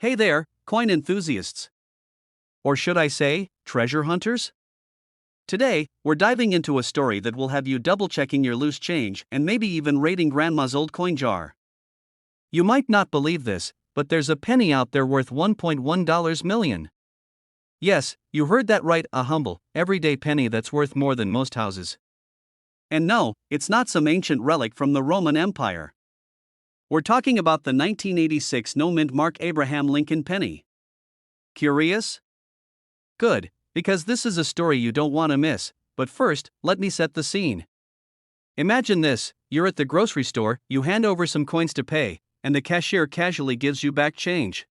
Hey there, coin enthusiasts. Or should I say, treasure hunters? Today, we're diving into a story that will have you double checking your loose change and maybe even raiding grandma's old coin jar. You might not believe this, but there's a penny out there worth $1.1 million. Yes, you heard that right, a humble, everyday penny that's worth more than most houses. And no, it's not some ancient relic from the Roman Empire. We're talking about the 1986 no-mint Mark Abraham Lincoln penny. Curious? Good, because this is a story you don't want to miss, but first, let me set the scene. Imagine this: you're at the grocery store, you hand over some coins to pay, and the cashier casually gives you back change.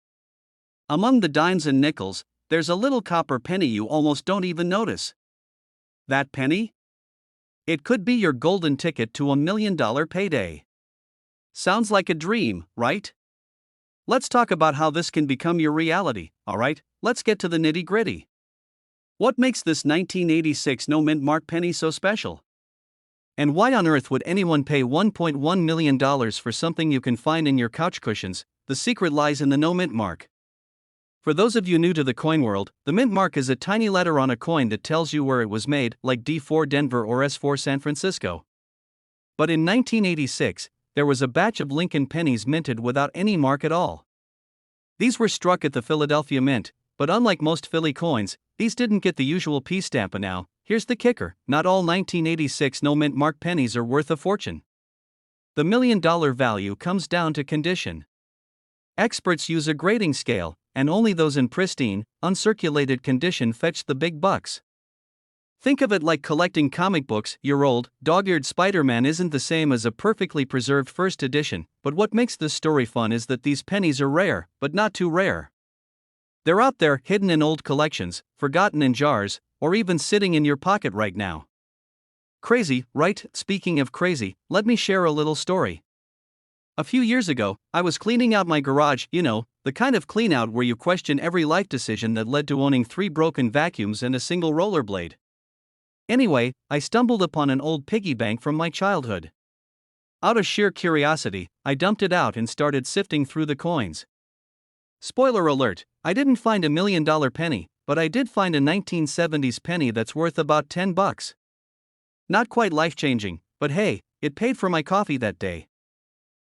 Among the dimes and nickels, there's a little copper penny you almost don't even notice. That penny? It could be your golden ticket to $1 million payday. Sounds like a dream, right? Let's talk about how this can become your reality, alright? Let's get to the nitty-gritty. What makes this 1986 no-mint Mark penny so special? And why on earth would anyone pay $1.1 million for something you can find in your couch cushions? The secret lies in the no-mint mark. For those of you new to the coin world, the mint mark is a tiny letter on a coin that tells you where it was made, like D4 Denver or S4 San Francisco. But in 1986, there was a batch of Lincoln pennies minted without any mark at all. These were struck at the Philadelphia Mint, but unlike most Philly coins, these didn't get the usual P stamp. And now, here's the kicker: not all 1986 no-mint mark pennies are worth a fortune. The $1 million value comes down to condition. Experts use a grading scale, and only those in pristine, uncirculated condition fetch the big bucks. Think of it like collecting comic books. Your old, dog-eared Spider-Man isn't the same as a perfectly preserved first edition, but what makes this story fun is that these pennies are rare, but not too rare. They're out there, hidden in old collections, forgotten in jars, or even sitting in your pocket right now. Crazy, right? Speaking of crazy, let me share a little story. A few years ago, I was cleaning out my garage, the kind of clean out where you question every life decision that led to owning 3 broken vacuums and a single rollerblade. Anyway, I stumbled upon an old piggy bank from my childhood. Out of sheer curiosity, I dumped it out and started sifting through the coins. Spoiler alert, I didn't find a $1 million penny, but I did find a 1970s penny that's worth about $10. Not quite life-changing, but hey, it paid for my coffee that day.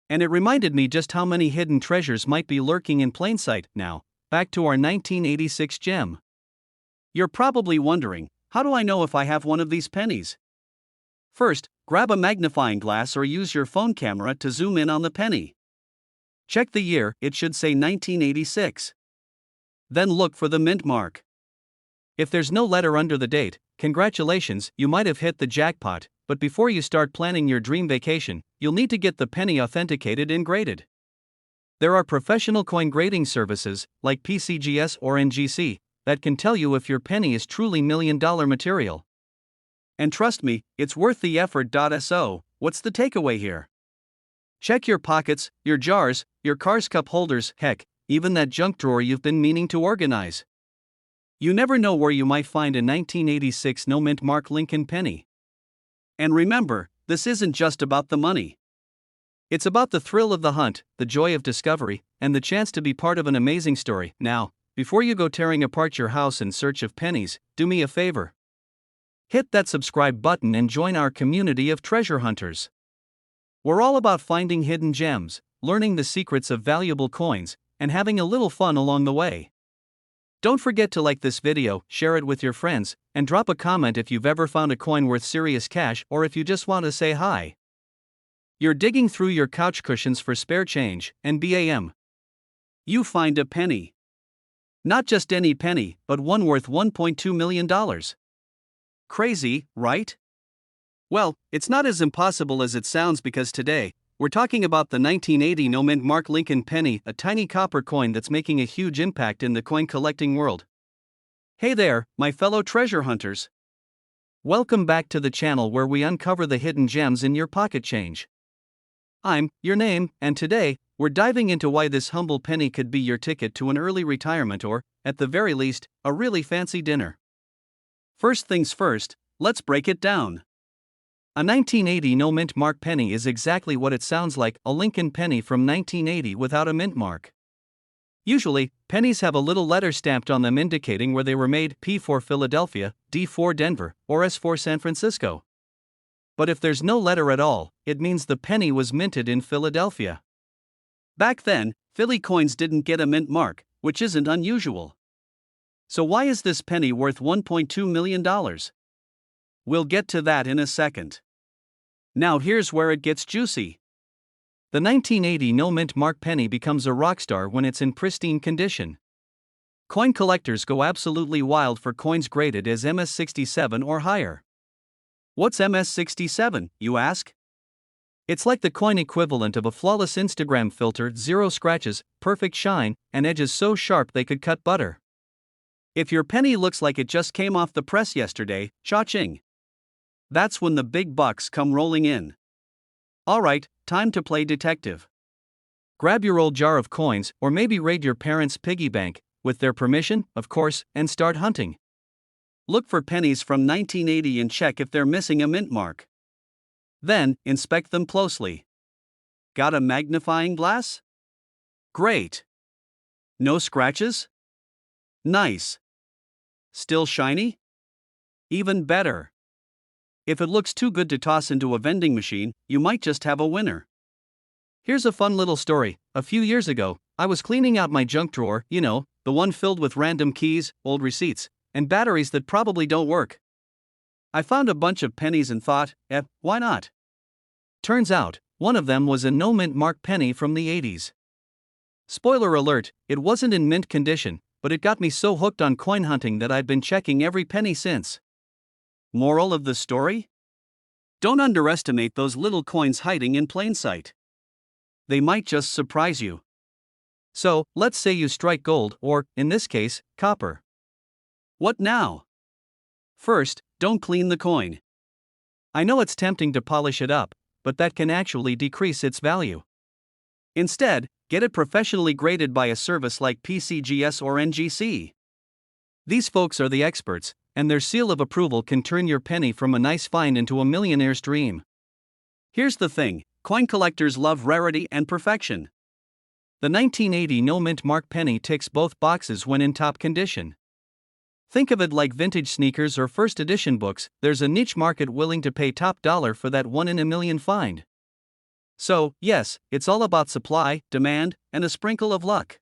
And it reminded me just how many hidden treasures might be lurking in plain sight. Now, back to our 1986 gem. You're probably wondering, how do I know if I have one of these pennies? First, grab a magnifying glass or use your phone camera to zoom in on the penny. Check the year, it should say 1986. Then look for the mint mark. If there's no letter under the date, congratulations, you might have hit the jackpot, but before you start planning your dream vacation, you'll need to get the penny authenticated and graded. There are professional coin grading services, like PCGS or NGC, that can tell you if your penny is truly $1 million material. And trust me, it's worth the effort. So, what's the takeaway here? Check your pockets, your jars, your car's cup holders, heck, even that junk drawer you've been meaning to organize. You never know where you might find a 1986 no-mint Mark Lincoln penny. And remember, this isn't just about the money. It's about the thrill of the hunt, the joy of discovery, and the chance to be part of an amazing story. Now, before you go tearing apart your house in search of pennies, do me a favor. Hit that subscribe button and join our community of treasure hunters. We're all about finding hidden gems, learning the secrets of valuable coins, and having a little fun along the way. Don't forget to like this video, share it with your friends, and drop a comment if you've ever found a coin worth serious cash or if you just want to say hi. You're digging through your couch cushions for spare change, and bam! You find a penny. Not just any penny, but one worth $1.2 million. Crazy, right? Well, it's not as impossible as it sounds, because today, we're talking about the 1980 no-mint Mark Lincoln penny, a tiny copper coin that's making a huge impact in the coin collecting world. Hey there, my fellow treasure hunters. Welcome back to the channel where we uncover the hidden gems in your pocket change. I'm your name, and today, we're diving into why this humble penny could be your ticket to an early retirement or, at the very least, a really fancy dinner. First things first, let's break it down. A 1980 no-mint mark penny is exactly what it sounds like, a Lincoln penny from 1980 without a mint mark. Usually, pennies have a little letter stamped on them indicating where they were made: P for Philadelphia, D for Denver, or S for San Francisco. But if there's no letter at all, it means the penny was minted in Philadelphia. Back then, Philly coins didn't get a mint mark, which isn't unusual. So why is this penny worth $1.2 million? We'll get to that in a second. Now here's where it gets juicy. The 1980 no-mint mark penny becomes a rock star when it's in pristine condition. Coin collectors go absolutely wild for coins graded as MS67 or higher. What's MS67, you ask? It's like the coin equivalent of a flawless Instagram filter: zero scratches, perfect shine, and edges so sharp they could cut butter. If your penny looks like it just came off the press yesterday, cha-ching. That's when the big bucks come rolling in. Alright, time to play detective. Grab your old jar of coins, or maybe raid your parents' piggy bank, with their permission, of course, and start hunting. Look for pennies from 1980 and check if they're missing a mint mark. Then, inspect them closely. Got a magnifying glass? Great. No scratches? Nice. Still shiny? Even better. If it looks too good to toss into a vending machine, you might just have a winner. Here's a fun little story. A few years ago, I was cleaning out my junk drawer, the one filled with random keys, old receipts, and batteries that probably don't work. I found a bunch of pennies and thought, why not? Turns out, one of them was a no-mint mark penny from the 80s. Spoiler alert, it wasn't in mint condition, but it got me so hooked on coin hunting that I've been checking every penny since. Moral of the story? Don't underestimate those little coins hiding in plain sight. They might just surprise you. So, let's say you strike gold, or, in this case, copper. What now? First, don't clean the coin. I know it's tempting to polish it up, but that can actually decrease its value. Instead, get it professionally graded by a service like PCGS or NGC. These folks are the experts, and their seal of approval can turn your penny from a nice find into a millionaire's dream. Here's the thing, coin collectors love rarity and perfection. The 1980 no-mint mark penny ticks both boxes when in top condition. Think of it like vintage sneakers or first edition books. There's a niche market willing to pay top dollar for that one-in-a-million find. So, yes, it's all about supply, demand, and a sprinkle of luck.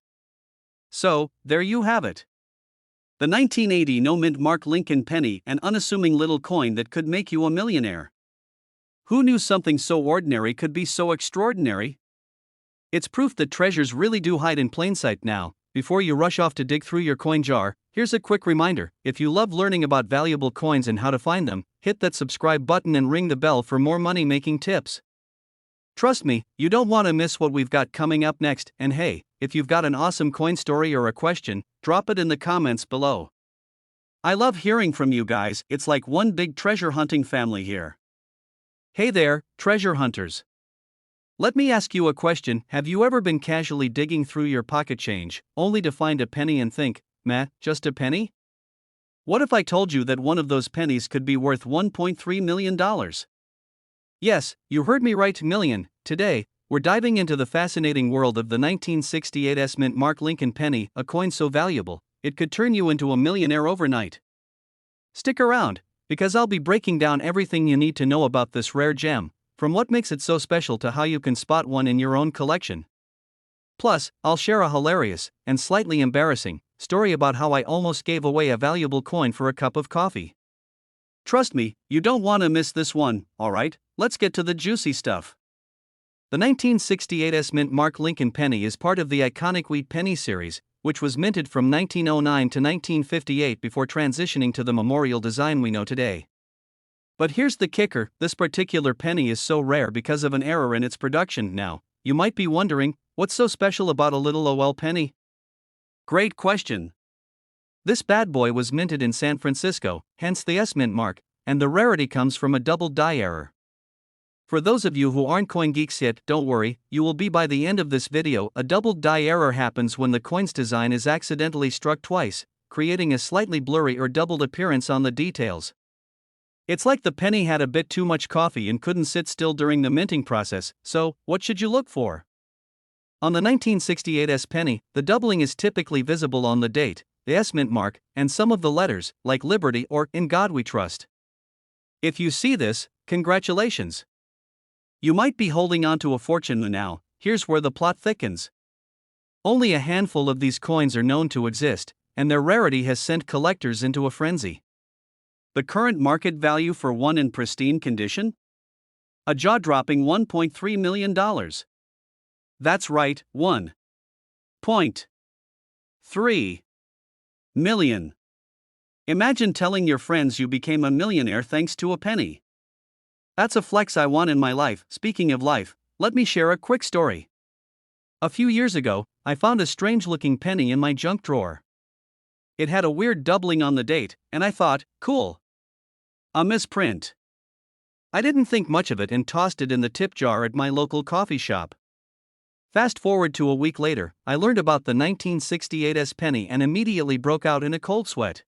So, there you have it. The 1980 no-mint mark Lincoln penny, an unassuming little coin that could make you a millionaire. Who knew something so ordinary could be so extraordinary? It's proof that treasures really do hide in plain sight. Now, before you rush off to dig through your coin jar, here's a quick reminder: if you love learning about valuable coins and how to find them, hit that subscribe button and ring the bell for more money-making tips. Trust me, you don't want to miss what we've got coming up next. And hey, if you've got an awesome coin story or a question, drop it in the comments below. I love hearing from you guys. It's like one big treasure hunting family here. Hey there, treasure hunters. Let me ask you a question. Have you ever been casually digging through your pocket change, only to find a penny and think, meh, just a penny? What if I told you that one of those pennies could be worth $1.3 million? Yes, you heard me right, million. Today, we're diving into the fascinating world of the 1968 S-mint mark Lincoln penny, a coin so valuable, it could turn you into a millionaire overnight. Stick around, because I'll be breaking down everything you need to know about this rare gem, from what makes it so special to how you can spot one in your own collection. Plus, I'll share a hilarious, and slightly embarrassing, story about how I almost gave away a valuable coin for a cup of coffee. Trust me, you don't want to miss this one. Alright, let's get to the juicy stuff. The 1968 S-mint mark Lincoln penny is part of the iconic Wheat Penny series, which was minted from 1909 to 1958 before transitioning to the memorial design we know today. But here's the kicker: this particular penny is so rare because of an error in its production. Now, you might be wondering, what's so special about a little OL penny? Great question. This bad boy was minted in San Francisco, hence the S-mint mark, and the rarity comes from a double die error. For those of you who aren't coin geeks yet, don't worry, you will be by the end of this video. A double die error happens when the coin's design is accidentally struck twice, creating a slightly blurry or doubled appearance on the details. It's like the penny had a bit too much coffee and couldn't sit still during the minting process. So, what should you look for? On the 1968 S penny, the doubling is typically visible on the date, the S mint mark, and some of the letters, like Liberty or In God We Trust. If you see this, congratulations! You might be holding on to a fortune now. Here's where the plot thickens. Only a handful of these coins are known to exist, and their rarity has sent collectors into a frenzy. The current market value for one in pristine condition? A jaw-dropping $1.3 million. That's right, $1.3 million. Imagine telling your friends you became a millionaire thanks to a penny. That's a flex I want in my life. Speaking of life, let me share a quick story. A few years ago, I found a strange-looking penny in my junk drawer. It had a weird doubling on the date, and I thought, cool. A misprint. I didn't think much of it and tossed it in the tip jar at my local coffee shop. Fast forward to a week later, I learned about the 1968 S penny and immediately broke out in a cold sweat.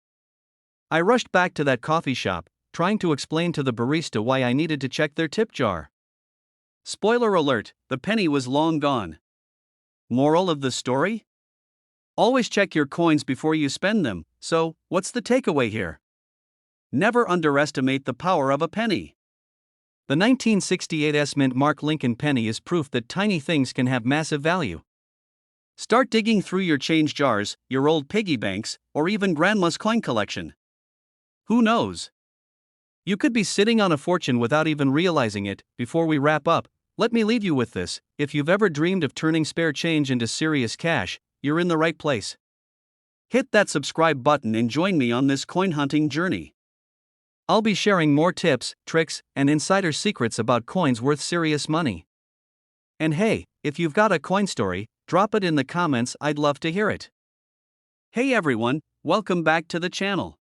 I rushed back to that coffee shop, trying to explain to the barista why I needed to check their tip jar. Spoiler alert, the penny was long gone. Moral of the story? Always check your coins before you spend them. So, what's the takeaway here? Never underestimate the power of a penny. The 1968 S mint mark Lincoln penny is proof that tiny things can have massive value. Start digging through your change jars, your old piggy banks, or even grandma's coin collection. Who knows? You could be sitting on a fortune without even realizing it. Before we wrap up, let me leave you with this: if you've ever dreamed of turning spare change into serious cash, you're in the right place. Hit that subscribe button and join me on this coin hunting journey. I'll be sharing more tips, tricks, and insider secrets about coins worth serious money. And hey, if you've got a coin story, drop it in the comments. I'd love to hear it. Hey everyone, welcome back to the channel.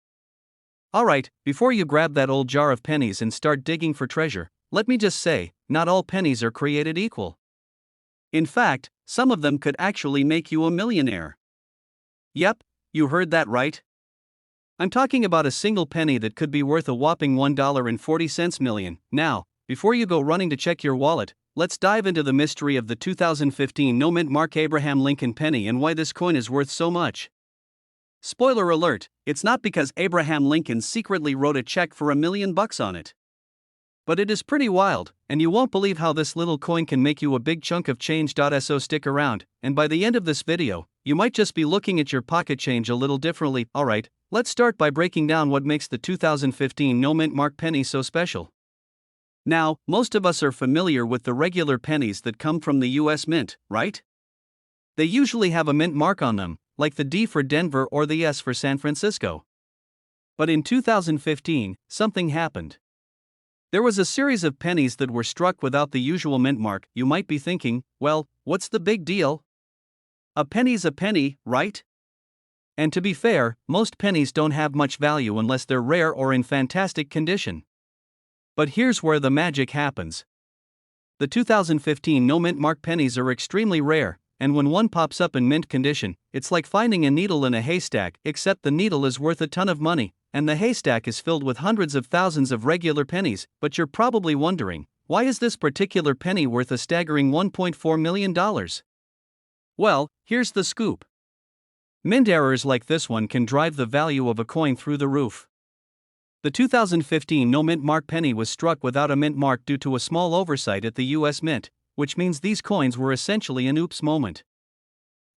Alright, before you grab that old jar of pennies and start digging for treasure, let me just say, not all pennies are created equal. In fact, some of them could actually make you a millionaire. Yep, you heard that right. I'm talking about a single penny that could be worth a whopping $1.40 million. Now, before you go running to check your wallet, let's dive into the mystery of the 2015 no-mint mark Abraham Lincoln penny and why this coin is worth so much. Spoiler alert, it's not because Abraham Lincoln secretly wrote a check for $1 million on it. But it is pretty wild, and you won't believe how this little coin can make you a big chunk of change. So stick around, and by the end of this video, you might just be looking at your pocket change a little differently. Alright, let's start by breaking down what makes the 2015 no-mint mark penny so special. Now, most of us are familiar with the regular pennies that come from the US Mint, right? They usually have a mint mark on them, like the D for Denver or the S for San Francisco. But in 2015, something happened. There was a series of pennies that were struck without the usual mint mark. You might be thinking, well, what's the big deal? A penny's a penny, right? And to be fair, most pennies don't have much value unless they're rare or in fantastic condition. But here's where the magic happens. The 2015 no-mint mark pennies are extremely rare, and when one pops up in mint condition, it's like finding a needle in a haystack, except the needle is worth a ton of money, and the haystack is filled with hundreds of thousands of regular pennies. But you're probably wondering, why is this particular penny worth a staggering $1.4 million? Well, here's the scoop. Mint errors like this one can drive the value of a coin through the roof. The 2015 no-mint mark penny was struck without a mint mark due to a small oversight at the US Mint, which means these coins were essentially an oops moment.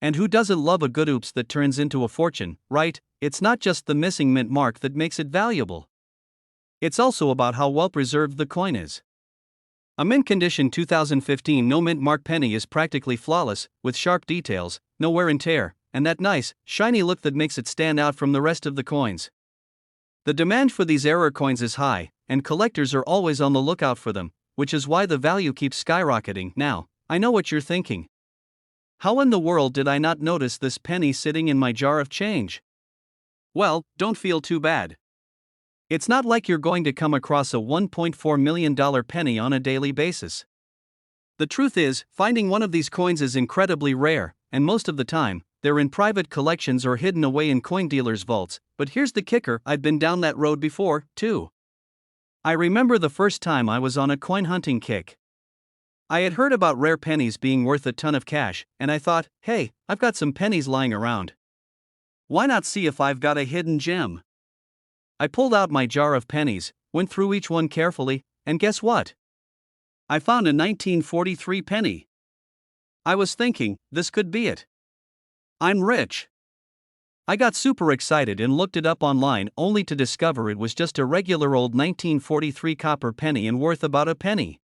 And who doesn't love a good oops that turns into a fortune, right? It's not just the missing mint mark that makes it valuable. It's also about how well preserved the coin is. A mint condition 2015 no-mint mark penny is practically flawless, with sharp details, no wear and tear, and that nice, shiny look that makes it stand out from the rest of the coins. The demand for these error coins is high, and collectors are always on the lookout for them, which is why the value keeps skyrocketing. Now, I know what you're thinking. How in the world did I not notice this penny sitting in my jar of change? Well, don't feel too bad. It's not like you're going to come across a $1.4 million penny on a daily basis. The truth is, finding one of these coins is incredibly rare, and most of the time, they're in private collections or hidden away in coin dealers' vaults. But here's the kicker: I've been down that road before, too. I remember the first time I was on a coin hunting kick. I had heard about rare pennies being worth a ton of cash, and I thought, hey, I've got some pennies lying around. Why not see if I've got a hidden gem? I pulled out my jar of pennies, went through each one carefully, and guess what? I found a 1943 penny. I was thinking, this could be it. I'm rich. I got super excited and looked it up online only to discover it was just a regular old 1943 copper penny and worth about a penny.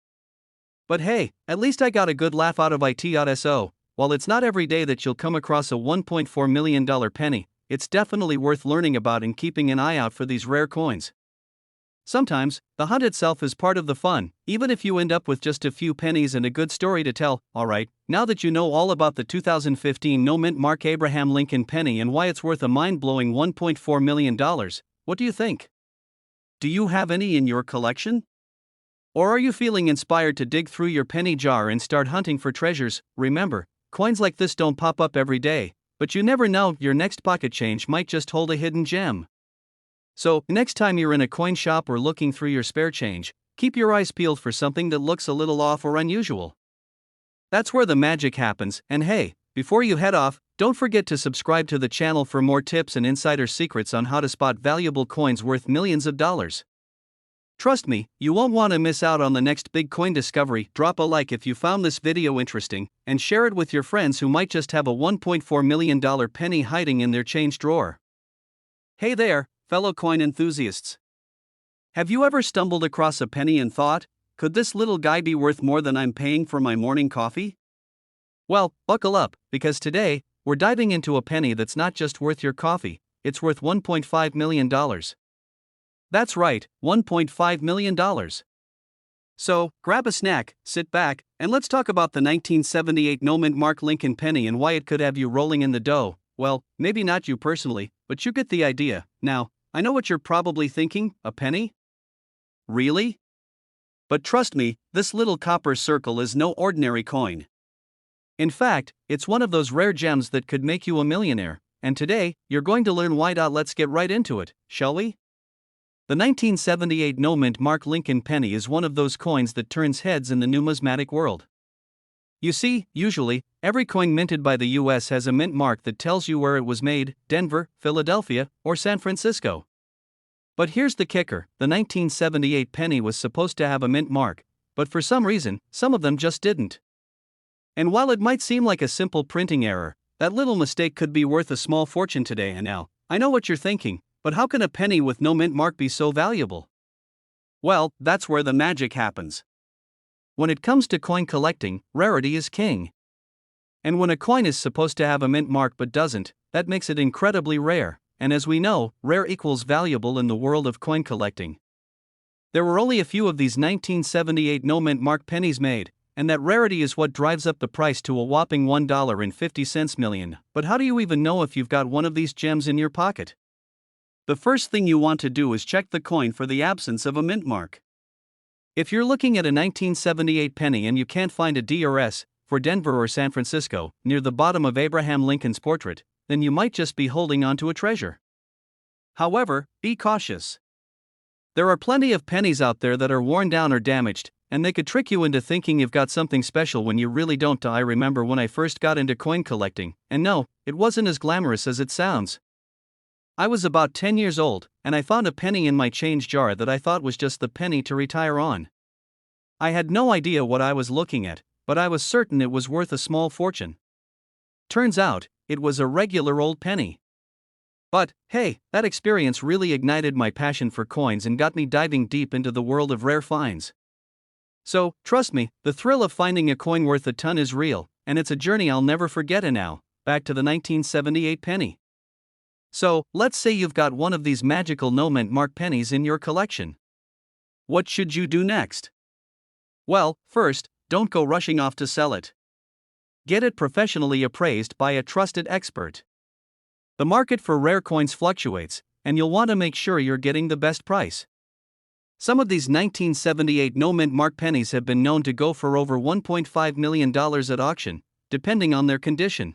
But hey, at least I got a good laugh out of it.so. While it's not every day that you'll come across a $1.4 million penny, it's definitely worth learning about and keeping an eye out for these rare coins. Sometimes, the hunt itself is part of the fun, even if you end up with just a few pennies and a good story to tell. Alright, now that you know all about the 2015 no-mint mark Abraham Lincoln penny and why it's worth a mind-blowing $1.4 million, what do you think? Do you have any in your collection? Or are you feeling inspired to dig through your penny jar and start hunting for treasures? Remember, coins like this don't pop up every day, but you never know, your next pocket change might just hold a hidden gem. So, next time you're in a coin shop or looking through your spare change, keep your eyes peeled for something that looks a little off or unusual. That's where the magic happens, and hey, before you head off, don't forget to subscribe to the channel for more tips and insider secrets on how to spot valuable coins worth millions of dollars. Trust me, you won't want to miss out on the next big coin discovery. Drop a like if you found this video interesting, and share it with your friends who might just have a $1.4 million penny hiding in their change drawer. Hey there, fellow coin enthusiasts. Have you ever stumbled across a penny and thought, could this little guy be worth more than I'm paying for my morning coffee? Well, buckle up, because today, we're diving into a penny that's not just worth your coffee, it's worth $1.5 million. That's right, $1.5 million. So, grab a snack, sit back, and let's talk about the 1978 no-mint mark Lincoln penny and why it could have you rolling in the dough. Well, maybe not you personally, but you get the idea. Now, I know what you're probably thinking, a penny? Really? But trust me, this little copper circle is no ordinary coin. In fact, it's one of those rare gems that could make you a millionaire, and today, you're going to learn why. Let's get right into it, shall we? The 1978 no-mint mark Lincoln penny is one of those coins that turns heads in the numismatic world. You see, usually, every coin minted by the US has a mint mark that tells you where it was made: Denver, Philadelphia, or San Francisco. But here's the kicker, the 1978 penny was supposed to have a mint mark, but for some reason, some of them just didn't. And while it might seem like a simple printing error, that little mistake could be worth a small fortune today. And now, I know what you're thinking, but how can a penny with no mint mark be so valuable? Well, that's where the magic happens. When it comes to coin collecting, rarity is king. And when a coin is supposed to have a mint mark but doesn't, that makes it incredibly rare, and as we know, rare equals valuable in the world of coin collecting. There were only a few of these 1978 no-mint mark pennies made, and that rarity is what drives up the price to a whopping $1.50 million. But how do you even know if you've got one of these gems in your pocket? The first thing you want to do is check the coin for the absence of a mint mark. If you're looking at a 1978 penny and you can't find a DRS, for Denver or San Francisco, near the bottom of Abraham Lincoln's portrait, then you might just be holding on to a treasure. However, be cautious. There are plenty of pennies out there that are worn down or damaged, and they could trick you into thinking you've got something special when you really don't. I remember when I first got into coin collecting, and no, it wasn't as glamorous as it sounds. I was about 10 years old, and I found a penny in my change jar that I thought was just the penny to retire on. I had no idea what I was looking at, but I was certain it was worth a small fortune. Turns out, it was a regular old penny. But, hey, that experience really ignited my passion for coins and got me diving deep into the world of rare finds. So, trust me, the thrill of finding a coin worth a ton is real, and it's a journey I'll never forget. And now, back to the 1978 penny. So, let's say you've got one of these magical no-mint mark pennies in your collection. What should you do next? Well, first, don't go rushing off to sell it. Get it professionally appraised by a trusted expert. The market for rare coins fluctuates, and you'll want to make sure you're getting the best price. Some of these 1978 no-mint mark pennies have been known to go for over $1.5 million at auction, depending on their condition.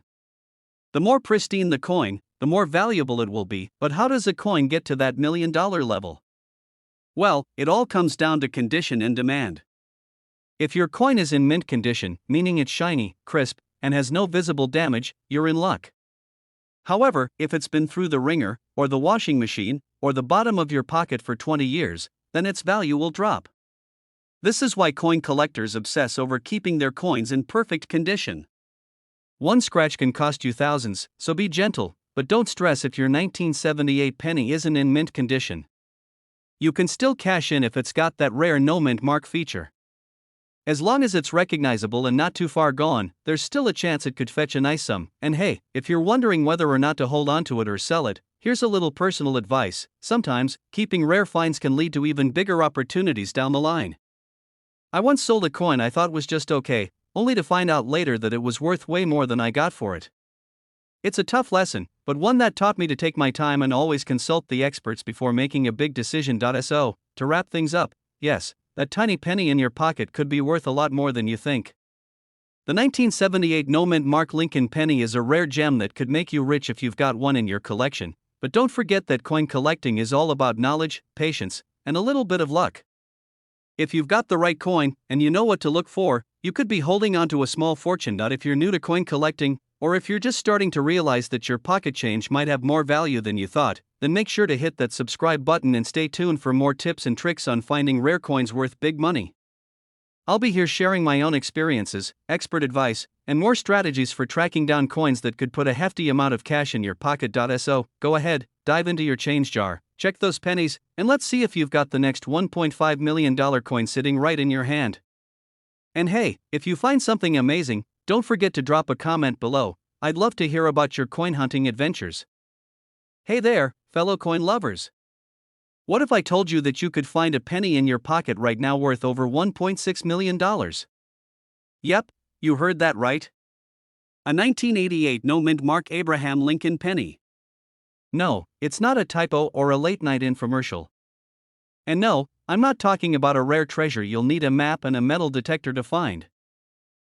The more pristine the coin, the more valuable it will be. But how does a coin get to that $1 million level? Well, it all comes down to condition and demand. If your coin is in mint condition, meaning it's shiny, crisp, and has no visible damage, you're in luck. However, if it's been through the ringer, or the washing machine, or the bottom of your pocket for 20 years, then its value will drop. This is why coin collectors obsess over keeping their coins in perfect condition. One scratch can cost you thousands, so be gentle, but don't stress if your 1978 penny isn't in mint condition. You can still cash in if it's got that rare no mint mark feature. As long as it's recognizable and not too far gone, there's still a chance it could fetch a nice sum. And hey, if you're wondering whether or not to hold on to it or sell it, here's a little personal advice. Sometimes, keeping rare finds can lead to even bigger opportunities down the line. I once sold a coin I thought was just okay, only to find out later that it was worth way more than I got for it. It's a tough lesson, but one that taught me to take my time and always consult the experts before making a big decision. So, to wrap things up, yes, that tiny penny in your pocket could be worth a lot more than you think. The 1978 no mint mark Lincoln penny is a rare gem that could make you rich if you've got one in your collection, but don't forget that coin collecting is all about knowledge, patience, and a little bit of luck. If you've got the right coin, and you know what to look for, you could be holding on to a small fortune. If you're new to coin collecting, or if you're just starting to realize that your pocket change might have more value than you thought, then make sure to hit that subscribe button and stay tuned for more tips and tricks on finding rare coins worth big money. I'll be here sharing my own experiences, expert advice, and more strategies for tracking down coins that could put a hefty amount of cash in your pocket. So, go ahead, dive into your change jar, check those pennies, and let's see if you've got the next $1.5 million coin sitting right in your hand. And hey, if you find something amazing, don't forget to drop a comment below. I'd love to hear about your coin hunting adventures. Hey there, fellow coin lovers. What if I told you that you could find a penny in your pocket right now worth over $1.6 million? Yep, you heard that right. A 1988 no mint mark Abraham Lincoln penny. No, it's not a typo or a late-night infomercial. And no, I'm not talking about a rare treasure you'll need a map and a metal detector to find.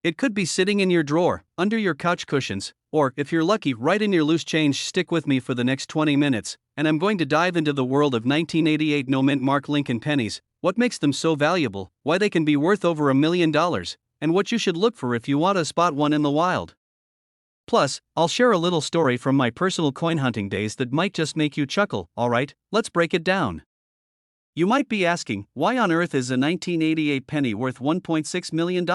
It could be sitting in your drawer, under your couch cushions, or, if you're lucky, right in your loose change. Stick with me for the next 20 minutes, and I'm going to dive into the world of 1988 no mint mark Lincoln pennies, what makes them so valuable, why they can be worth over $1 million, and what you should look for if you want to spot one in the wild. Plus, I'll share a little story from my personal coin hunting days that might just make you chuckle. Alright, let's break it down. You might be asking, why on earth is a 1988 penny worth $1.6 million?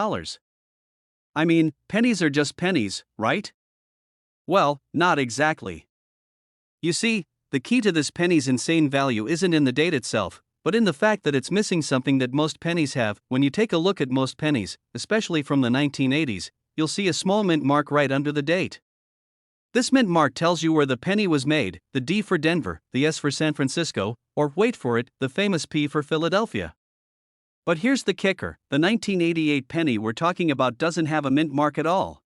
I mean, pennies are just pennies, right? Well, not exactly. You see, the key to this penny's insane value isn't in the date itself, but in the fact that it's missing something that most pennies have. When you take a look at most pennies, especially from the 1980s, you'll see a small mint mark right under the date. This mint mark tells you where the penny was made, the D for Denver, the S for San Francisco, or, wait for it, the famous P for Philadelphia. But here's the kicker, the 1988 penny we're talking about doesn't have a mint mark at all.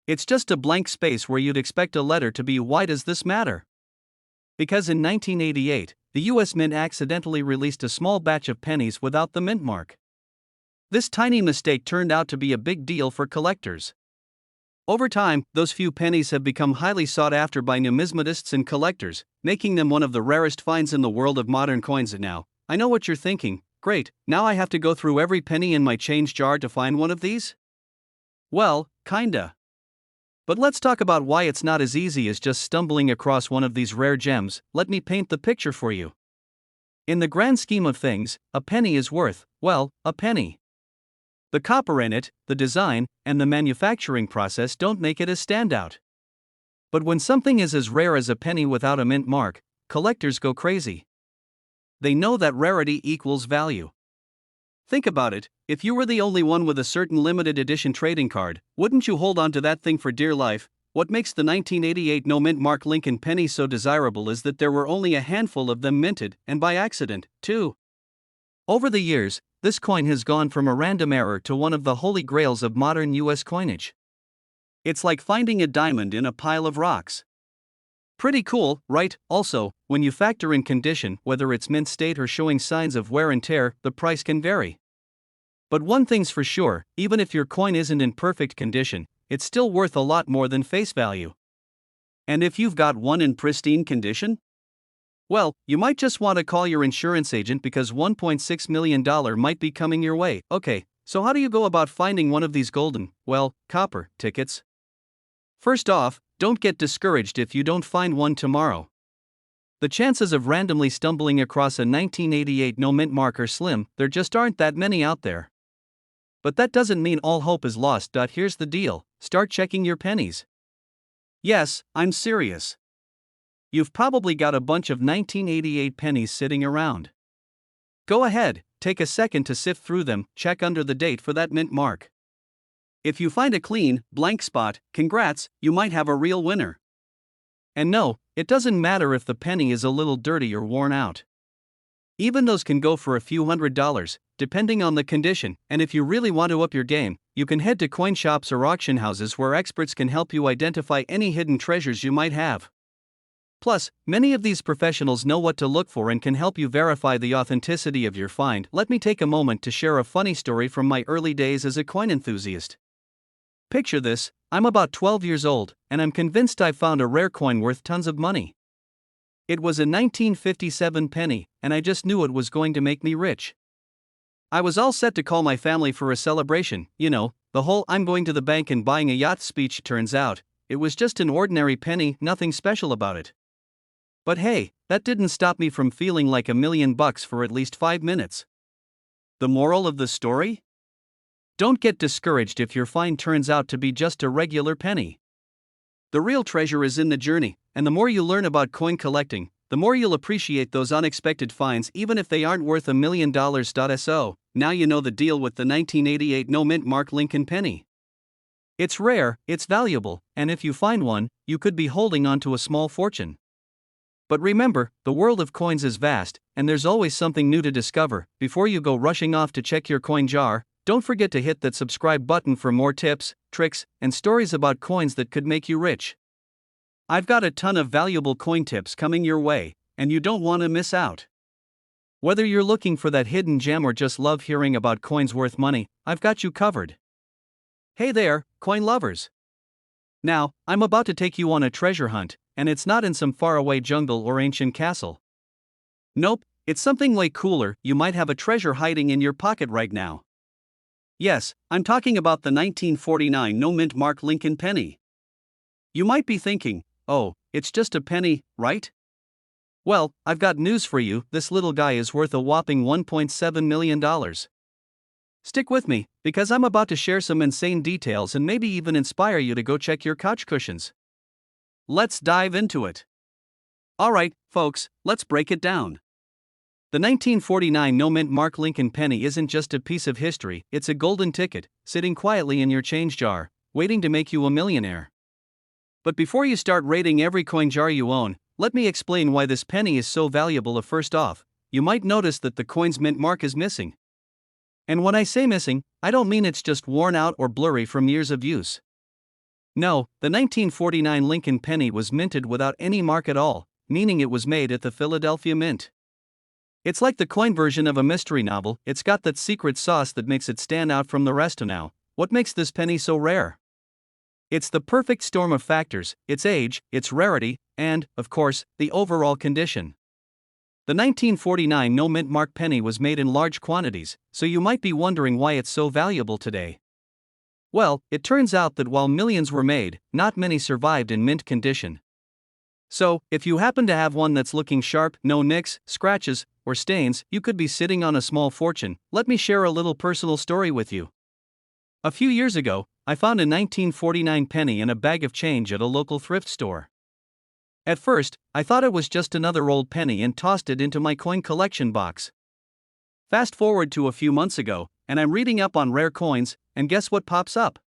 It's just a blank space where you'd expect a letter to be. Why does this matter? Because in 1988, the US Mint accidentally released a small batch of pennies without the mint mark. This tiny mistake turned out to be a big deal for collectors. Over time, those few pennies have become highly sought after by numismatists and collectors, making them one of the rarest finds in the world of modern coins. And now, I know what you're thinking. Great, now I have to go through every penny in my change jar to find one of these? Well, kinda. But let's talk about why it's not as easy as just stumbling across one of these rare gems. Let me paint the picture for you. In the grand scheme of things, a penny is worth, well, a penny. The copper in it, the design, and the manufacturing process don't make it a standout. But when something is as rare as a penny without a mint mark, collectors go crazy. They know that rarity equals value. Think about it, if you were the only one with a certain limited edition trading card, wouldn't you hold on to that thing for dear life? What makes the 1988 no mint mark Lincoln penny so desirable is that there were only a handful of them minted, and by accident, too. Over the years, this coin has gone from a random error to one of the holy grails of modern US coinage. It's like finding a diamond in a pile of rocks. Pretty cool, right? Also, when you factor in condition, whether it's mint state or showing signs of wear and tear, the price can vary. But one thing's for sure, even if your coin isn't in perfect condition, it's still worth a lot more than face value. And if you've got one in pristine condition? Well, you might just want to call your insurance agent because $1.6 million might be coming your way. Okay, So how do you go about finding one of these golden, well, copper, tickets? First off, don't get discouraged if you don't find one tomorrow. The chances of randomly stumbling across a 1988 no mint mark are slim, there just aren't that many out there. But that doesn't mean all hope is lost. Here's the deal, start checking your pennies. Yes, I'm serious. You've probably got a bunch of 1988 pennies sitting around. Go ahead, take a second to sift through them, check under the date for that mint mark. If you find a clean, blank spot, congrats, you might have a real winner. And no, it doesn't matter if the penny is a little dirty or worn out. Even those can go for a few $100s, depending on the condition, and if you really want to up your game, you can head to coin shops or auction houses where experts can help you identify any hidden treasures you might have. Plus, many of these professionals know what to look for and can help you verify the authenticity of your find. Let me take a moment to share a funny story from my early days as a coin enthusiast. Picture this, I'm about 12 years old, and I'm convinced I've found a rare coin worth tons of money. It was a 1957 penny, and I just knew it was going to make me rich. I was all set to call my family for a celebration, the whole "I'm going to the bank and buying a yacht" speech. Turns out, it was just an ordinary penny, nothing special about it. But hey, that didn't stop me from feeling like $1 million for at least 5 minutes. The moral of the story? Don't get discouraged if your find turns out to be just a regular penny. The real treasure is in the journey, and the more you learn about coin collecting, the more you'll appreciate those unexpected finds even if they aren't worth $1 million. So, now you know the deal with the 1988 no mint mark Lincoln penny. It's rare, it's valuable, and if you find one, you could be holding on to a small fortune. But remember, the world of coins is vast, and there's always something new to discover. Before you go rushing off to check your coin jar, don't forget to hit that subscribe button for more tips, tricks, and stories about coins that could make you rich. I've got a ton of valuable coin tips coming your way, and you don't want to miss out. Whether you're looking for that hidden gem or just love hearing about coins worth money, I've got you covered. Hey there, coin lovers! Now, I'm about to take you on a treasure hunt, and it's not in some faraway jungle or ancient castle. Nope, it's something way cooler. You might have a treasure hiding in your pocket right now. Yes, I'm talking about the 1949 no mint mark Lincoln penny. You might be thinking, oh, it's just a penny, right? Well, I've got news for you, this little guy is worth a whopping $1.7 million. Stick with me, because I'm about to share some insane details and maybe even inspire you to go check your couch cushions. Let's dive into it. Alright, folks, let's break it down. The 1949 no mint mark Lincoln penny isn't just a piece of history, it's a golden ticket, sitting quietly in your change jar, waiting to make you a millionaire. But before you start rating every coin jar you own, let me explain why this penny is so valuable. First off, you might notice that the coin's mint mark is missing. And when I say missing, I don't mean it's just worn out or blurry from years of use. No, the 1949 Lincoln penny was minted without any mark at all, meaning it was made at the Philadelphia Mint. It's like the coin version of a mystery novel, it's got that secret sauce that makes it stand out from the rest. Now, what makes this penny so rare? It's the perfect storm of factors: its age, its rarity, and, of course, the overall condition. The 1949 no mint mark penny was made in large quantities, so you might be wondering why it's so valuable today. Well, it turns out that while millions were made, not many survived in mint condition. So, if you happen to have one that's looking sharp, no nicks, scratches, or stains, you could be sitting on a small fortune. Let me share a little personal story with you. A few years ago, I found a 1949 penny in a bag of change at a local thrift store. At first, I thought it was just another old penny and tossed it into my coin collection box. Fast forward to a few months ago, and I'm reading up on rare coins, and guess what pops up?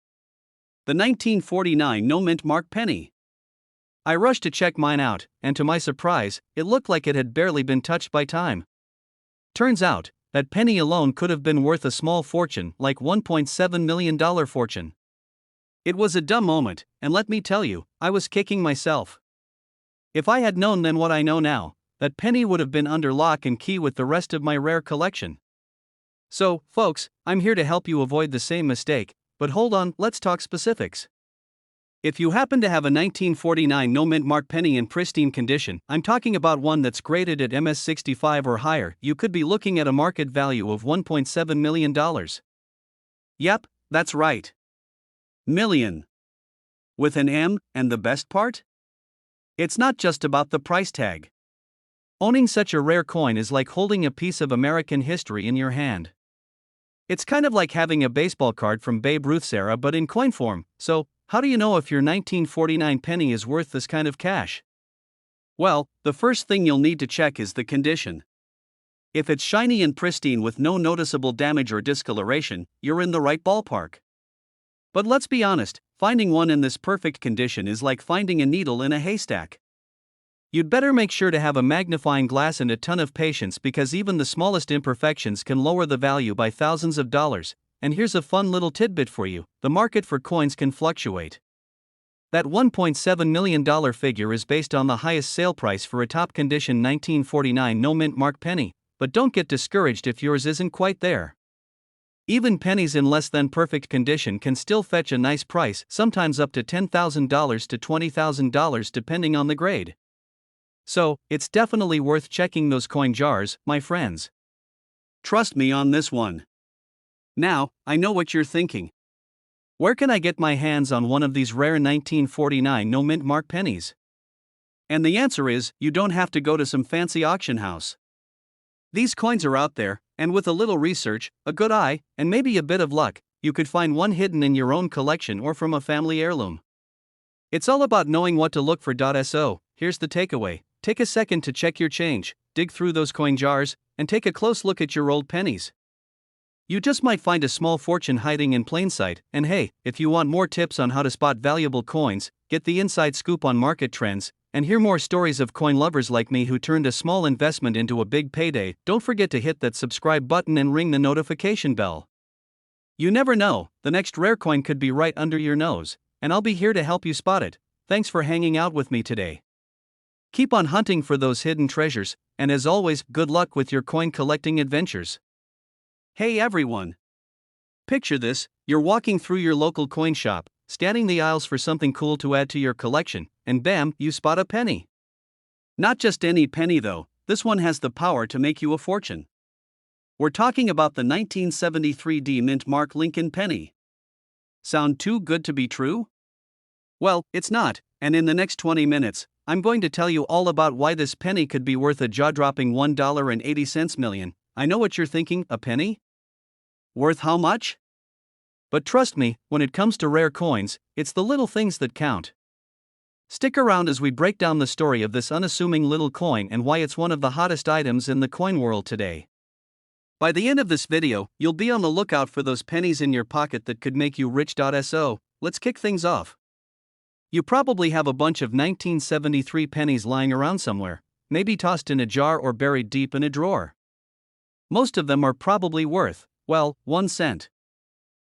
The 1949 no mint mark penny. I rushed to check mine out, and to my surprise, it looked like it had barely been touched by time. Turns out, that penny alone could have been worth a small fortune, like $1.7 million fortune. It was a dumb moment, and let me tell you, I was kicking myself. If I had known then what I know now, that penny would have been under lock and key with the rest of my rare collection. So, folks, I'm here to help you avoid the same mistake, but hold on, let's talk specifics. If you happen to have a 1949 no mint mark penny in pristine condition, I'm talking about one that's graded at MS65 or higher, you could be looking at a market value of $1.7 million. Yep, that's right. Million. With an M, and the best part? It's not just about the price tag. Owning such a rare coin is like holding a piece of American history in your hand. It's kind of like having a baseball card from Babe Ruth's era but in coin form. So, how do you know if your 1949 penny is worth this kind of cash? Well, the first thing you'll need to check is the condition. If it's shiny and pristine with no noticeable damage or discoloration, you're in the right ballpark. But let's be honest, finding one in this perfect condition is like finding a needle in a haystack. You'd better make sure to have a magnifying glass and a ton of patience because even the smallest imperfections can lower the value by thousands of dollars. And here's a fun little tidbit for you: the market for coins can fluctuate. That $1.7 million figure is based on the highest sale price for a top condition 1949 no mint mark penny, but don't get discouraged if yours isn't quite there. Even pennies in less than perfect condition can still fetch a nice price, sometimes up to $10,000 to $20,000 depending on the grade. So, it's definitely worth checking those coin jars, my friends. Trust me on this one. Now, I know what you're thinking. Where can I get my hands on one of these rare 1949 no mint mark pennies? And the answer is, you don't have to go to some fancy auction house. These coins are out there, and with a little research, a good eye, and maybe a bit of luck, you could find one hidden in your own collection or from a family heirloom. It's all about knowing what to look for. So, here's the takeaway: take a second to check your change, dig through those coin jars, and take a close look at your old pennies. You just might find a small fortune hiding in plain sight. And hey, if you want more tips on how to spot valuable coins, get the inside scoop on market trends, and hear more stories of coin lovers like me who turned a small investment into a big payday, don't forget to hit that subscribe button and ring the notification bell. You never know, the next rare coin could be right under your nose, and I'll be here to help you spot it. Thanks for hanging out with me today. Keep on hunting for those hidden treasures, and as always, good luck with your coin collecting adventures. Hey everyone! Picture this: you're walking through your local coin shop, scanning the aisles for something cool to add to your collection, and bam, you spot a penny. Not just any penny though, this one has the power to make you a fortune. We're talking about the 1973 D Mint Mark Lincoln penny. Sound too good to be true? Well, it's not, and in the next 20 minutes, I'm going to tell you all about why this penny could be worth a jaw-dropping $1.80 million. I know what you're thinking: a penny? Worth how much? But trust me, when it comes to rare coins, it's the little things that count. Stick around as we break down the story of this unassuming little coin and why it's one of the hottest items in the coin world today. By the end of this video, you'll be on the lookout for those pennies in your pocket that could make you rich. So, let's kick things off. You probably have a bunch of 1973 pennies lying around somewhere, maybe tossed in a jar or buried deep in a drawer. Most of them are probably worth, well, 1 cent.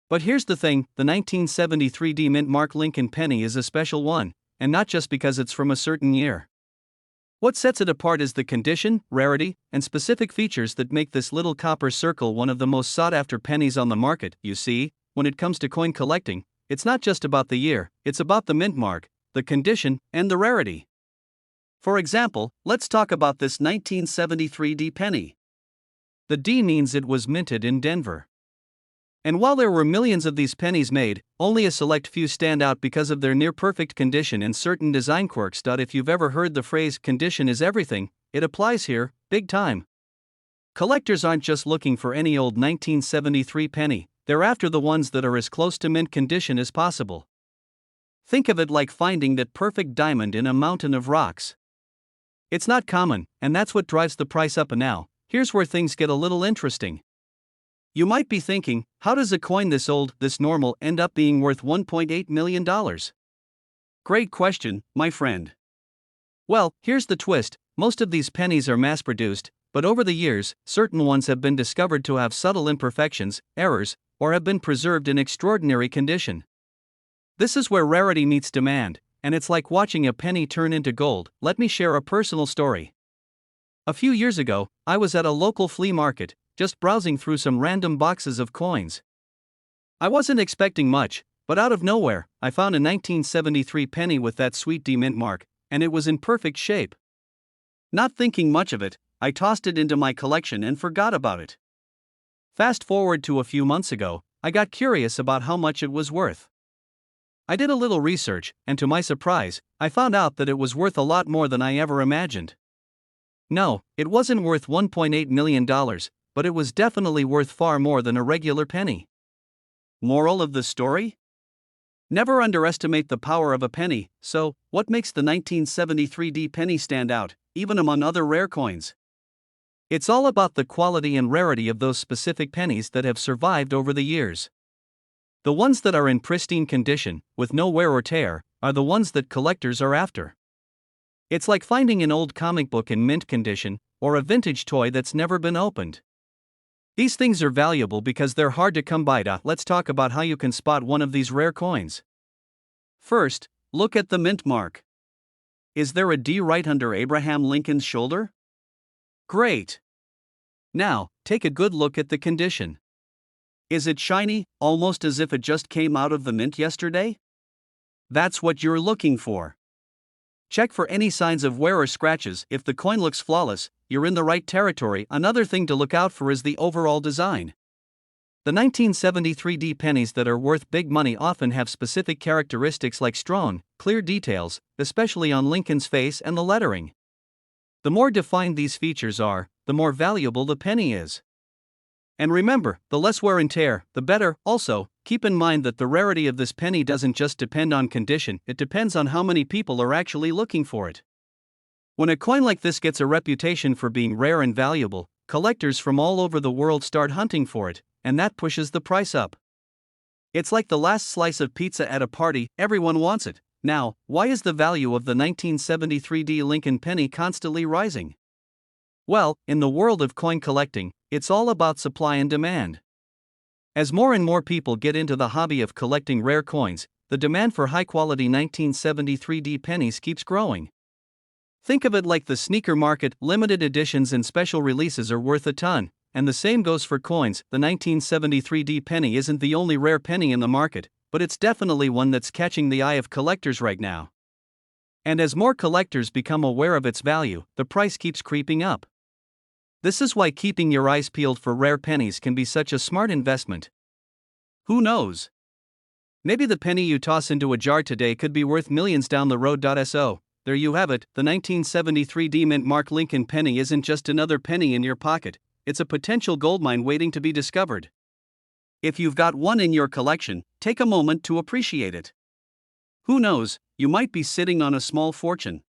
But here's the thing: the 1973 D Mint Mark Lincoln penny is a special one, and not just because it's from a certain year. What sets it apart is the condition, rarity, and specific features that make this little copper circle one of the most sought-after pennies on the market. You see, when it comes to coin collecting, it's not just about the year, it's about the mint mark, the condition, and the rarity. For example, let's talk about this 1973 D penny. The D means it was minted in Denver. And while there were millions of these pennies made, only a select few stand out because of their near-perfect condition and certain design quirks. If you've ever heard the phrase "condition is everything," it applies here, big time. Collectors aren't just looking for any old 1973 penny, they're after the ones that are as close to mint condition as possible. Think of it like finding that perfect diamond in a mountain of rocks. It's not common, and that's what drives the price up. And now, here's where things get a little interesting. You might be thinking, how does a coin this old, this normal, end up being worth $1.8 million? Great question, my friend. Well, here's the twist: most of these pennies are mass-produced, but over the years, certain ones have been discovered to have subtle imperfections, errors, or have been preserved in extraordinary condition. This is where rarity meets demand, and it's like watching a penny turn into gold. Let me share a personal story. A few years ago, I was at a local flea market, just browsing through some random boxes of coins. I wasn't expecting much, but out of nowhere, I found a 1973 penny with that sweet D Mint mark, and it was in perfect shape. Not thinking much of it, I tossed it into my collection and forgot about it. Fast forward to a few months ago, I got curious about how much it was worth. I did a little research, and to my surprise, I found out that it was worth a lot more than I ever imagined. No, it wasn't worth $1.8 million, but it was definitely worth far more than a regular penny. Moral of the story? Never underestimate the power of a penny. So, what makes the 1973D penny stand out, even among other rare coins? It's all about the quality and rarity of those specific pennies that have survived over the years. The ones that are in pristine condition, with no wear or tear, are the ones that collectors are after. It's like finding an old comic book in mint condition, or a vintage toy that's never been opened. These things are valuable because they're hard to come by. Let's talk about how you can spot one of these rare coins. First, look at the mint mark. Is there a D right under Abraham Lincoln's shoulder? Great! Now, take a good look at the condition. Is it shiny, almost as if it just came out of the mint yesterday? That's what you're looking for. Check for any signs of wear or scratches. If the coin looks flawless, you're in the right territory. Another thing to look out for is the overall design. The 1973D pennies that are worth big money often have specific characteristics like strong, clear details, especially on Lincoln's face and the lettering. The more defined these features are, the more valuable the penny is. And remember, the less wear and tear, the better. Also, keep in mind that the rarity of this penny doesn't just depend on condition, it depends on how many people are actually looking for it. When a coin like this gets a reputation for being rare and valuable, collectors from all over the world start hunting for it, and that pushes the price up. It's like the last slice of pizza at a party, everyone wants it. Now, why is the value of the 1973D Lincoln penny constantly rising? Well, in the world of coin collecting, it's all about supply and demand. As more and more people get into the hobby of collecting rare coins, the demand for high-quality 1973D pennies keeps growing. Think of it like the sneaker market. Limited editions and special releases are worth a ton, and the same goes for coins. The 1973D penny isn't the only rare penny in the market, but it's definitely one that's catching the eye of collectors right now. And as more collectors become aware of its value, the price keeps creeping up. This is why keeping your eyes peeled for rare pennies can be such a smart investment. Who knows? Maybe the penny you toss into a jar today could be worth millions down the road. So, there you have it. The 1973D Mint Mark Lincoln penny isn't just another penny in your pocket, it's a potential goldmine waiting to be discovered. If you've got one in your collection, take a moment to appreciate it. Who knows, you might be sitting on a small fortune.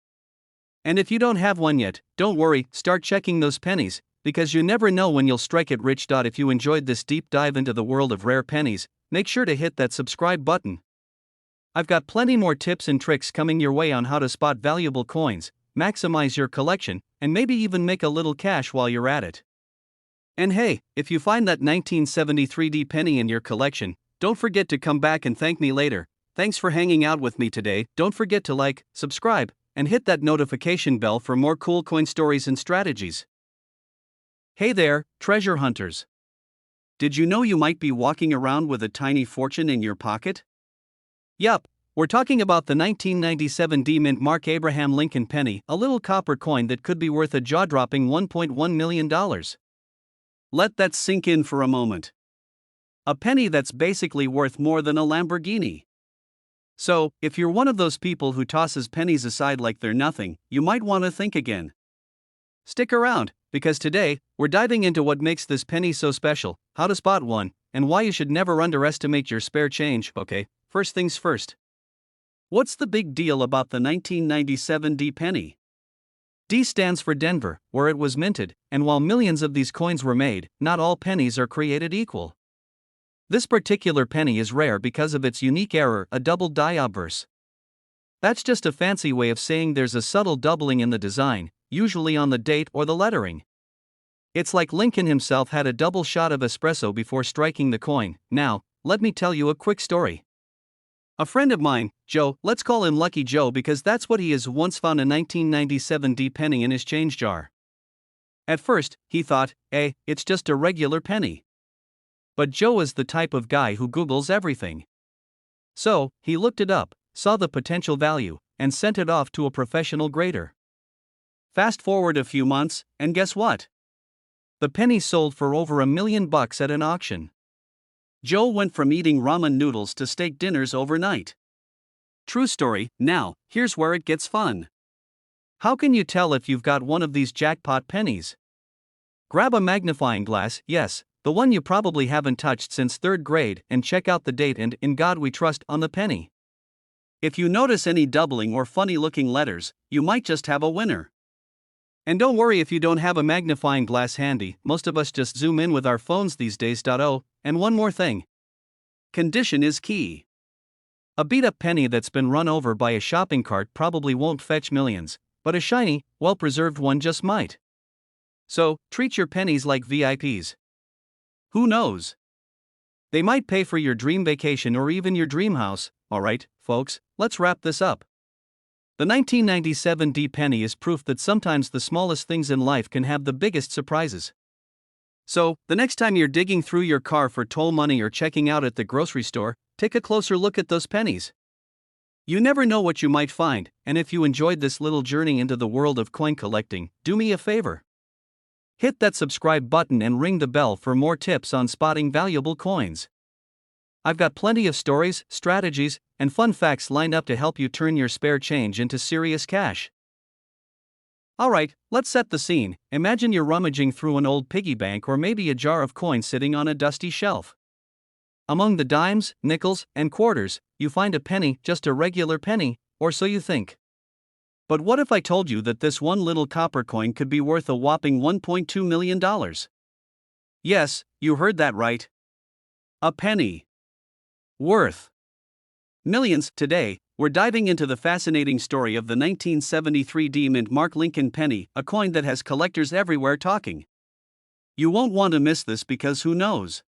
And if you don't have one yet, don't worry, start checking those pennies, because you never know when you'll strike it rich. If you enjoyed this deep dive into the world of rare pennies, make sure to hit that subscribe button. I've got plenty more tips and tricks coming your way on how to spot valuable coins, maximize your collection, and maybe even make a little cash while you're at it. And hey, if you find that 1973D penny in your collection, don't forget to come back and thank me later. Thanks for hanging out with me today. Don't forget to like, subscribe, and hit that notification bell for more cool coin stories and strategies. Hey there, treasure hunters! Did you know you might be walking around with a tiny fortune in your pocket? Yup, we're talking about the 1997D Mint Mark Abraham Lincoln penny, a little copper coin that could be worth a jaw-dropping $1.1 million. Let that sink in for a moment. A penny that's basically worth more than a Lamborghini. So, if you're one of those people who tosses pennies aside like they're nothing, you might want to think again. Stick around, because today, we're diving into what makes this penny so special, how to spot one, and why you should never underestimate your spare change. Okay, first things first. What's the big deal about the 1997D penny? D stands for Denver, where it was minted, and while millions of these coins were made, not all pennies are created equal. This particular penny is rare because of its unique error, a double die obverse. That's just a fancy way of saying there's a subtle doubling in the design, usually on the date or the lettering. It's like Lincoln himself had a double shot of espresso before striking the coin. Now, let me tell you a quick story. A friend of mine, Joe, let's call him Lucky Joe because that's what he is, once found a 1997D penny in his change jar. At first, he thought, it's just a regular penny. But Joe is the type of guy who Googles everything. So, he looked it up, saw the potential value, and sent it off to a professional grader. Fast forward a few months, and guess what? The penny sold for over $1 million at an auction. Joe went from eating ramen noodles to steak dinners overnight. True story. Now, here's where it gets fun. How can you tell if you've got one of these jackpot pennies? Grab a magnifying glass, yes, the one you probably haven't touched since 3rd grade, and check out the date and "In God We Trust" on the penny. If you notice any doubling or funny-looking letters, you might just have a winner. And don't worry if you don't have a magnifying glass handy, most of us just zoom in with our phones these days. Oh, and one more thing. Condition is key. A beat-up penny that's been run over by a shopping cart probably won't fetch millions, but a shiny, well-preserved one just might. So, treat your pennies like VIPs. Who knows? They might pay for your dream vacation or even your dream house. Alright, folks, let's wrap this up. The 1997 D penny is proof that sometimes the smallest things in life can have the biggest surprises. So, the next time you're digging through your car for toll money or checking out at the grocery store, take a closer look at those pennies. You never know what you might find, and if you enjoyed this little journey into the world of coin collecting, do me a favor. Hit that subscribe button and ring the bell for more tips on spotting valuable coins. I've got plenty of stories, strategies, and fun facts lined up to help you turn your spare change into serious cash. Alright, let's set the scene. Imagine you're rummaging through an old piggy bank or maybe a jar of coins sitting on a dusty shelf. Among the dimes, nickels, and quarters, you find a penny, just a regular penny, or so you think. But what if I told you that this one little copper coin could be worth a whopping $1.2 million? Yes, you heard that right. A penny. Worth millions. Today, we're diving into the fascinating story of the 1973 D Mint Mark Lincoln penny, a coin that has collectors everywhere talking. You won't want to miss this because who knows?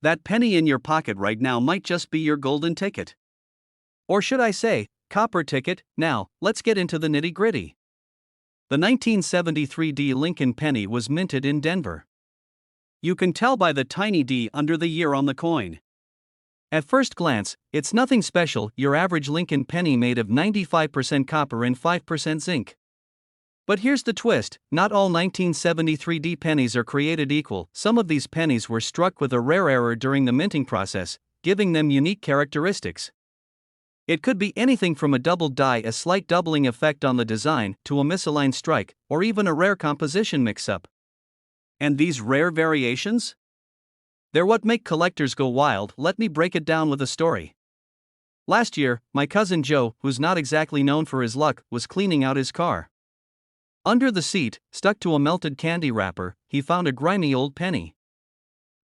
That penny in your pocket right now might just be your golden ticket. Or should I say, copper ticket. Now, let's get into the nitty-gritty. The 1973 D Lincoln penny was minted in Denver. You can tell by the tiny D under the year on the coin. At first glance, it's nothing special, your average Lincoln penny made of 95% copper and 5% zinc. But here's the twist, not all 1973 D pennies are created equal. Some of these pennies were struck with a rare error during the minting process, giving them unique characteristics. It could be anything from a doubled die, a slight doubling effect on the design, to a misaligned strike, or even a rare composition mix-up. And these rare variations? They're what make collectors go wild. Let me break it down with a story. Last year, my cousin Joe, who's not exactly known for his luck, was cleaning out his car. Under the seat, stuck to a melted candy wrapper, he found a grimy old penny.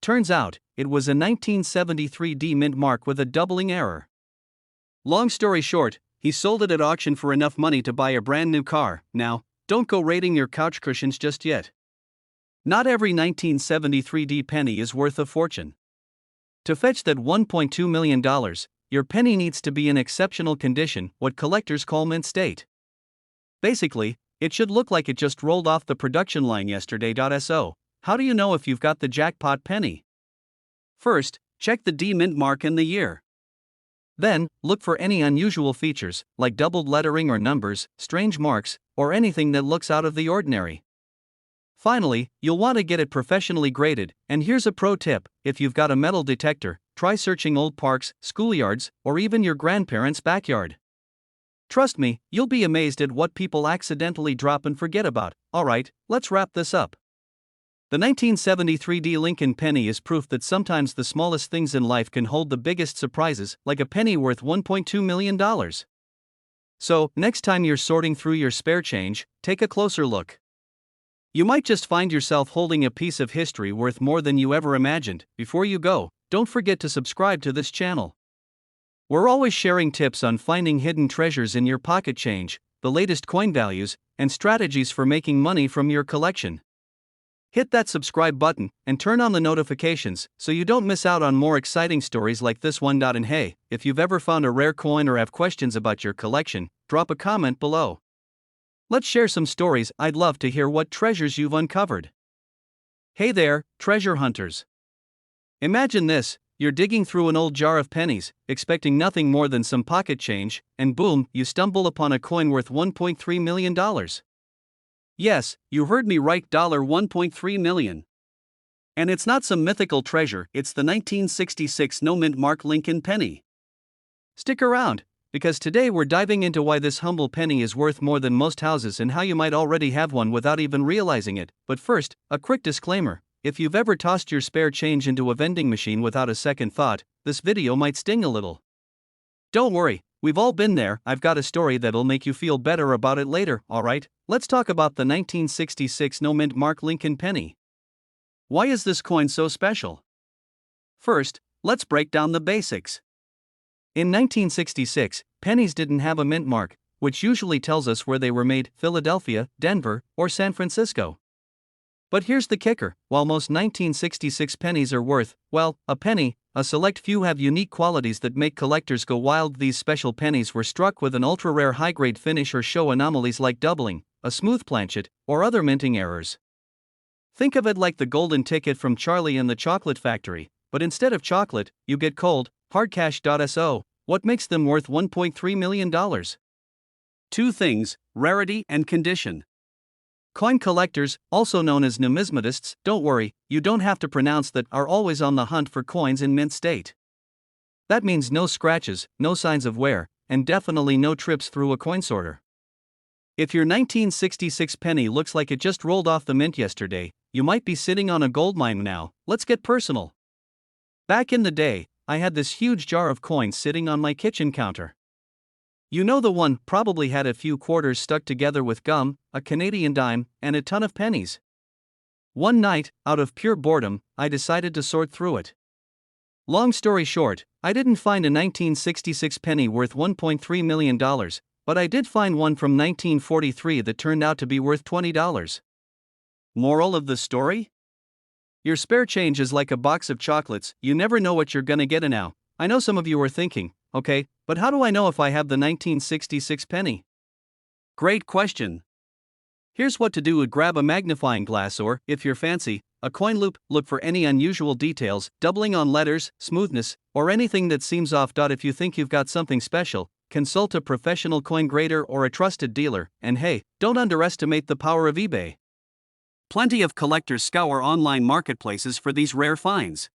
Turns out, it was a 1973 D Mint mark with a doubling error. Long story short, he sold it at auction for enough money to buy a brand new car. Now, don't go raiding your couch cushions just yet. Not every 1973 D penny is worth a fortune. To fetch that $1.2 million, your penny needs to be in exceptional condition, what collectors call mint state. Basically, it should look like it just rolled off the production line yesterday. So, how do you know if you've got the jackpot penny? First, check the D Mint mark and the year. Then, look for any unusual features, like doubled lettering or numbers, strange marks, or anything that looks out of the ordinary. Finally, you'll want to get it professionally graded, and here's a pro tip: if you've got a metal detector, try searching old parks, schoolyards, or even your grandparents' backyard. Trust me, you'll be amazed at what people accidentally drop and forget about. Alright, let's wrap this up. The 1973 D Lincoln penny is proof that sometimes the smallest things in life can hold the biggest surprises, like a penny worth $1.2 million. So, next time you're sorting through your spare change, take a closer look. You might just find yourself holding a piece of history worth more than you ever imagined. Before you go, don't forget to subscribe to this channel. We're always sharing tips on finding hidden treasures in your pocket change, the latest coin values, and strategies for making money from your collection. Hit that subscribe button and turn on the notifications so you don't miss out on more exciting stories like this one. And hey, if you've ever found a rare coin or have questions about your collection, drop a comment below. Let's share some stories. I'd love to hear what treasures you've uncovered. Hey there, treasure hunters. Imagine this: you're digging through an old jar of pennies, expecting nothing more than some pocket change, and boom, you stumble upon a coin worth $1.3 million. Yes, you heard me right, $1.3 million. And it's not some mythical treasure, it's the 1966 no-mint mark Lincoln penny. Stick around, because today we're diving into why this humble penny is worth more than most houses and how you might already have one without even realizing it. But first, a quick disclaimer: if you've ever tossed your spare change into a vending machine without a second thought, this video might sting a little. Don't worry, we've all been there. I've got a story that'll make you feel better about it later. Alright, let's talk about the 1966 no-mint mark Lincoln penny. Why is this coin so special? First, let's break down the basics. In 1966, pennies didn't have a mint mark, which usually tells us where they were made: Philadelphia, Denver, or San Francisco. But here's the kicker: while most 1966 pennies are worth, well, a penny, a select few have unique qualities that make collectors go wild. These special pennies were struck with an ultra-rare high-grade finish or show anomalies like doubling, a smooth planchet, or other minting errors. Think of it like the golden ticket from Charlie and the Chocolate Factory, but instead of chocolate, you get cold, hard cash. So, what makes them worth $1.3 million? Two things: rarity and condition. Coin collectors, also known as numismatists, don't worry, you don't have to pronounce that, are always on the hunt for coins in mint state. That means no scratches, no signs of wear, and definitely no trips through a coin sorter. If your 1966 penny looks like it just rolled off the mint yesterday, you might be sitting on a goldmine now. Let's get personal. Back in the day, I had this huge jar of coins sitting on my kitchen counter. You know the one, probably had a few quarters stuck together with gum, a Canadian dime, and a ton of pennies. One night, out of pure boredom, I decided to sort through it. Long story short, I didn't find a 1966 penny worth $1.3 million, but I did find one from 1943 that turned out to be worth $20. Moral of the story? Your spare change is like a box of chocolates, you never know what you're gonna get. Now, I know some of you are thinking, okay, but how do I know if I have the 1966 penny? Great question. Here's what to do: grab a magnifying glass or, if you're fancy, a coin loop. Look for any unusual details, doubling on letters, smoothness, or anything that seems off. If you think you've got something special, consult a professional coin grader or a trusted dealer, and hey, don't underestimate the power of eBay. Plenty of collectors scour online marketplaces for these rare finds.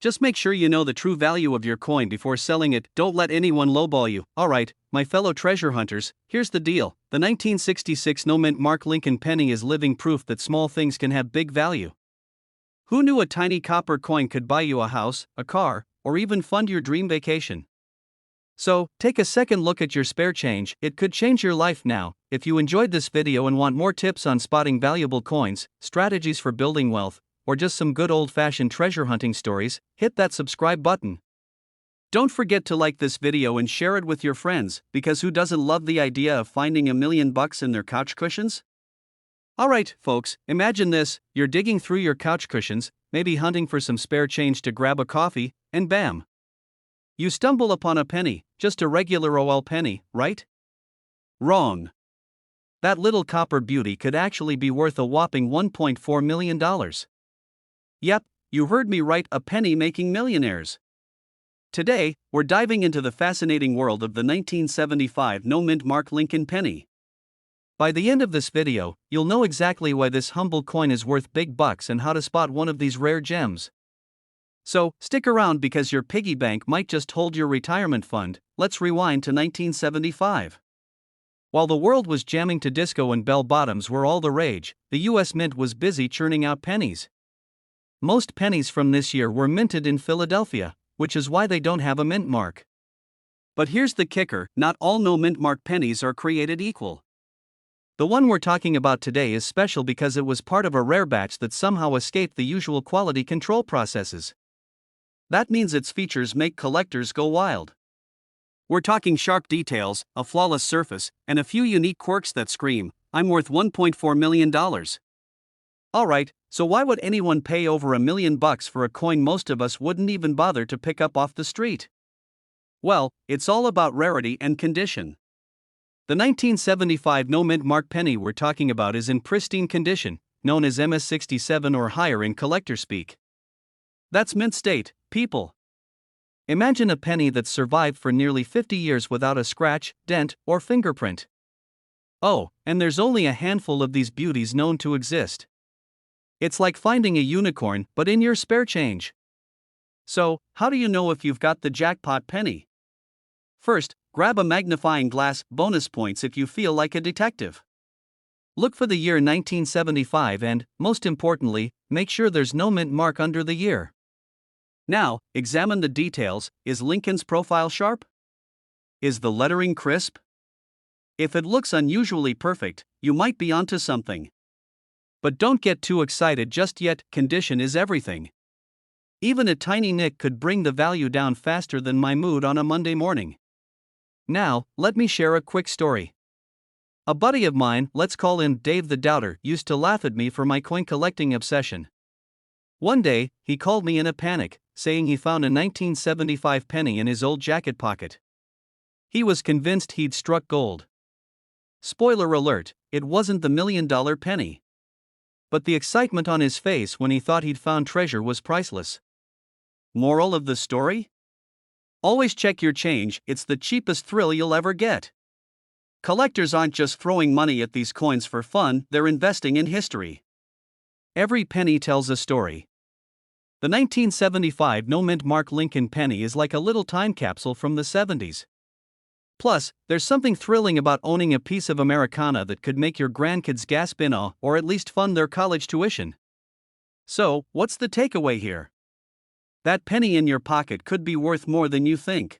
Just make sure you know the true value of your coin before selling it. Don't let anyone lowball you. Alright, my fellow treasure hunters, here's the deal: the 1966 no-mint mark Lincoln penny is living proof that small things can have big value. Who knew a tiny copper coin could buy you a house, a car, or even fund your dream vacation? So, take a second look at your spare change, it could change your life now. If you enjoyed this video and want more tips on spotting valuable coins, strategies for building wealth, or just some good old-fashioned treasure hunting stories, hit that subscribe button. Don't forget to like this video and share it with your friends, because who doesn't love the idea of finding $1 million in their couch cushions? Alright, folks, imagine this: you're digging through your couch cushions, maybe hunting for some spare change to grab a coffee, and bam! You stumble upon a penny, just a regular old penny, right? Wrong. That little copper beauty could actually be worth a whopping $1.4 million. Yep, you heard me right, a penny making millionaires. Today, we're diving into the fascinating world of the 1975 no-mint mark Lincoln penny. By the end of this video, you'll know exactly why this humble coin is worth big bucks and how to spot one of these rare gems. So, stick around because your piggy bank might just hold your retirement fund. Let's rewind to 1975. While the world was jamming to disco and bell-bottoms were all the rage, the US Mint was busy churning out pennies. Most pennies from this year were minted in Philadelphia, which is why they don't have a mint mark. But here's the kicker: not all no-mint mark pennies are created equal. The one we're talking about today is special because it was part of a rare batch that somehow escaped the usual quality control processes. That means its features make collectors go wild. We're talking sharp details, a flawless surface, and a few unique quirks that scream, "I'm worth $1.4 million." Alright, so why would anyone pay over $1 million for a coin most of us wouldn't even bother to pick up off the street? Well, it's all about rarity and condition. The 1975 no-mint mark penny we're talking about is in pristine condition, known as MS67 or higher in collector speak. That's mint state, people. Imagine a penny that's survived for nearly 50 years without a scratch, dent, or fingerprint. Oh, and there's only a handful of these beauties known to exist. It's like finding a unicorn, but in your spare change. So, how do you know if you've got the jackpot penny? First, grab a magnifying glass, bonus points if you feel like a detective. Look for the year 1975 and, most importantly, make sure there's no mint mark under the year. Now, examine the details. Is Lincoln's profile sharp? Is the lettering crisp? If it looks unusually perfect, you might be onto something. But don't get too excited just yet, condition is everything. Even a tiny nick could bring the value down faster than my mood on a Monday morning. Now, let me share a quick story. A buddy of mine, let's call him Dave the Doubter, used to laugh at me for my coin collecting obsession. One day, he called me in a panic, saying he found a 1975 penny in his old jacket pocket. He was convinced he'd struck gold. Spoiler alert, it wasn't the $1 million penny. But the excitement on his face when he thought he'd found treasure was priceless. Moral of the story? Always check your change, it's the cheapest thrill you'll ever get. Collectors aren't just throwing money at these coins for fun, they're investing in history. Every penny tells a story. The 1975 no mint mark Lincoln penny is like a little time capsule from the 70s. Plus, there's something thrilling about owning a piece of Americana that could make your grandkids gasp in awe or at least fund their college tuition. So, what's the takeaway here? That penny in your pocket could be worth more than you think.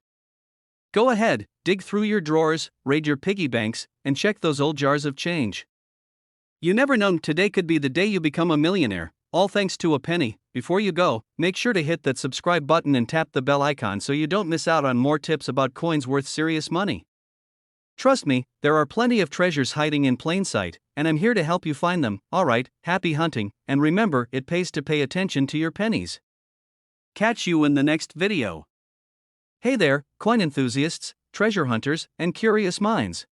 Go ahead, dig through your drawers, raid your piggy banks, and check those old jars of change. You never know, today could be the day you become a millionaire, all thanks to a penny. Before you go, make sure to hit that subscribe button and tap the bell icon so you don't miss out on more tips about coins worth serious money. Trust me, there are plenty of treasures hiding in plain sight, and I'm here to help you find them. Alright, happy hunting, and remember, it pays to pay attention to your pennies. Catch you in the next video. Hey there, coin enthusiasts, treasure hunters, and curious minds.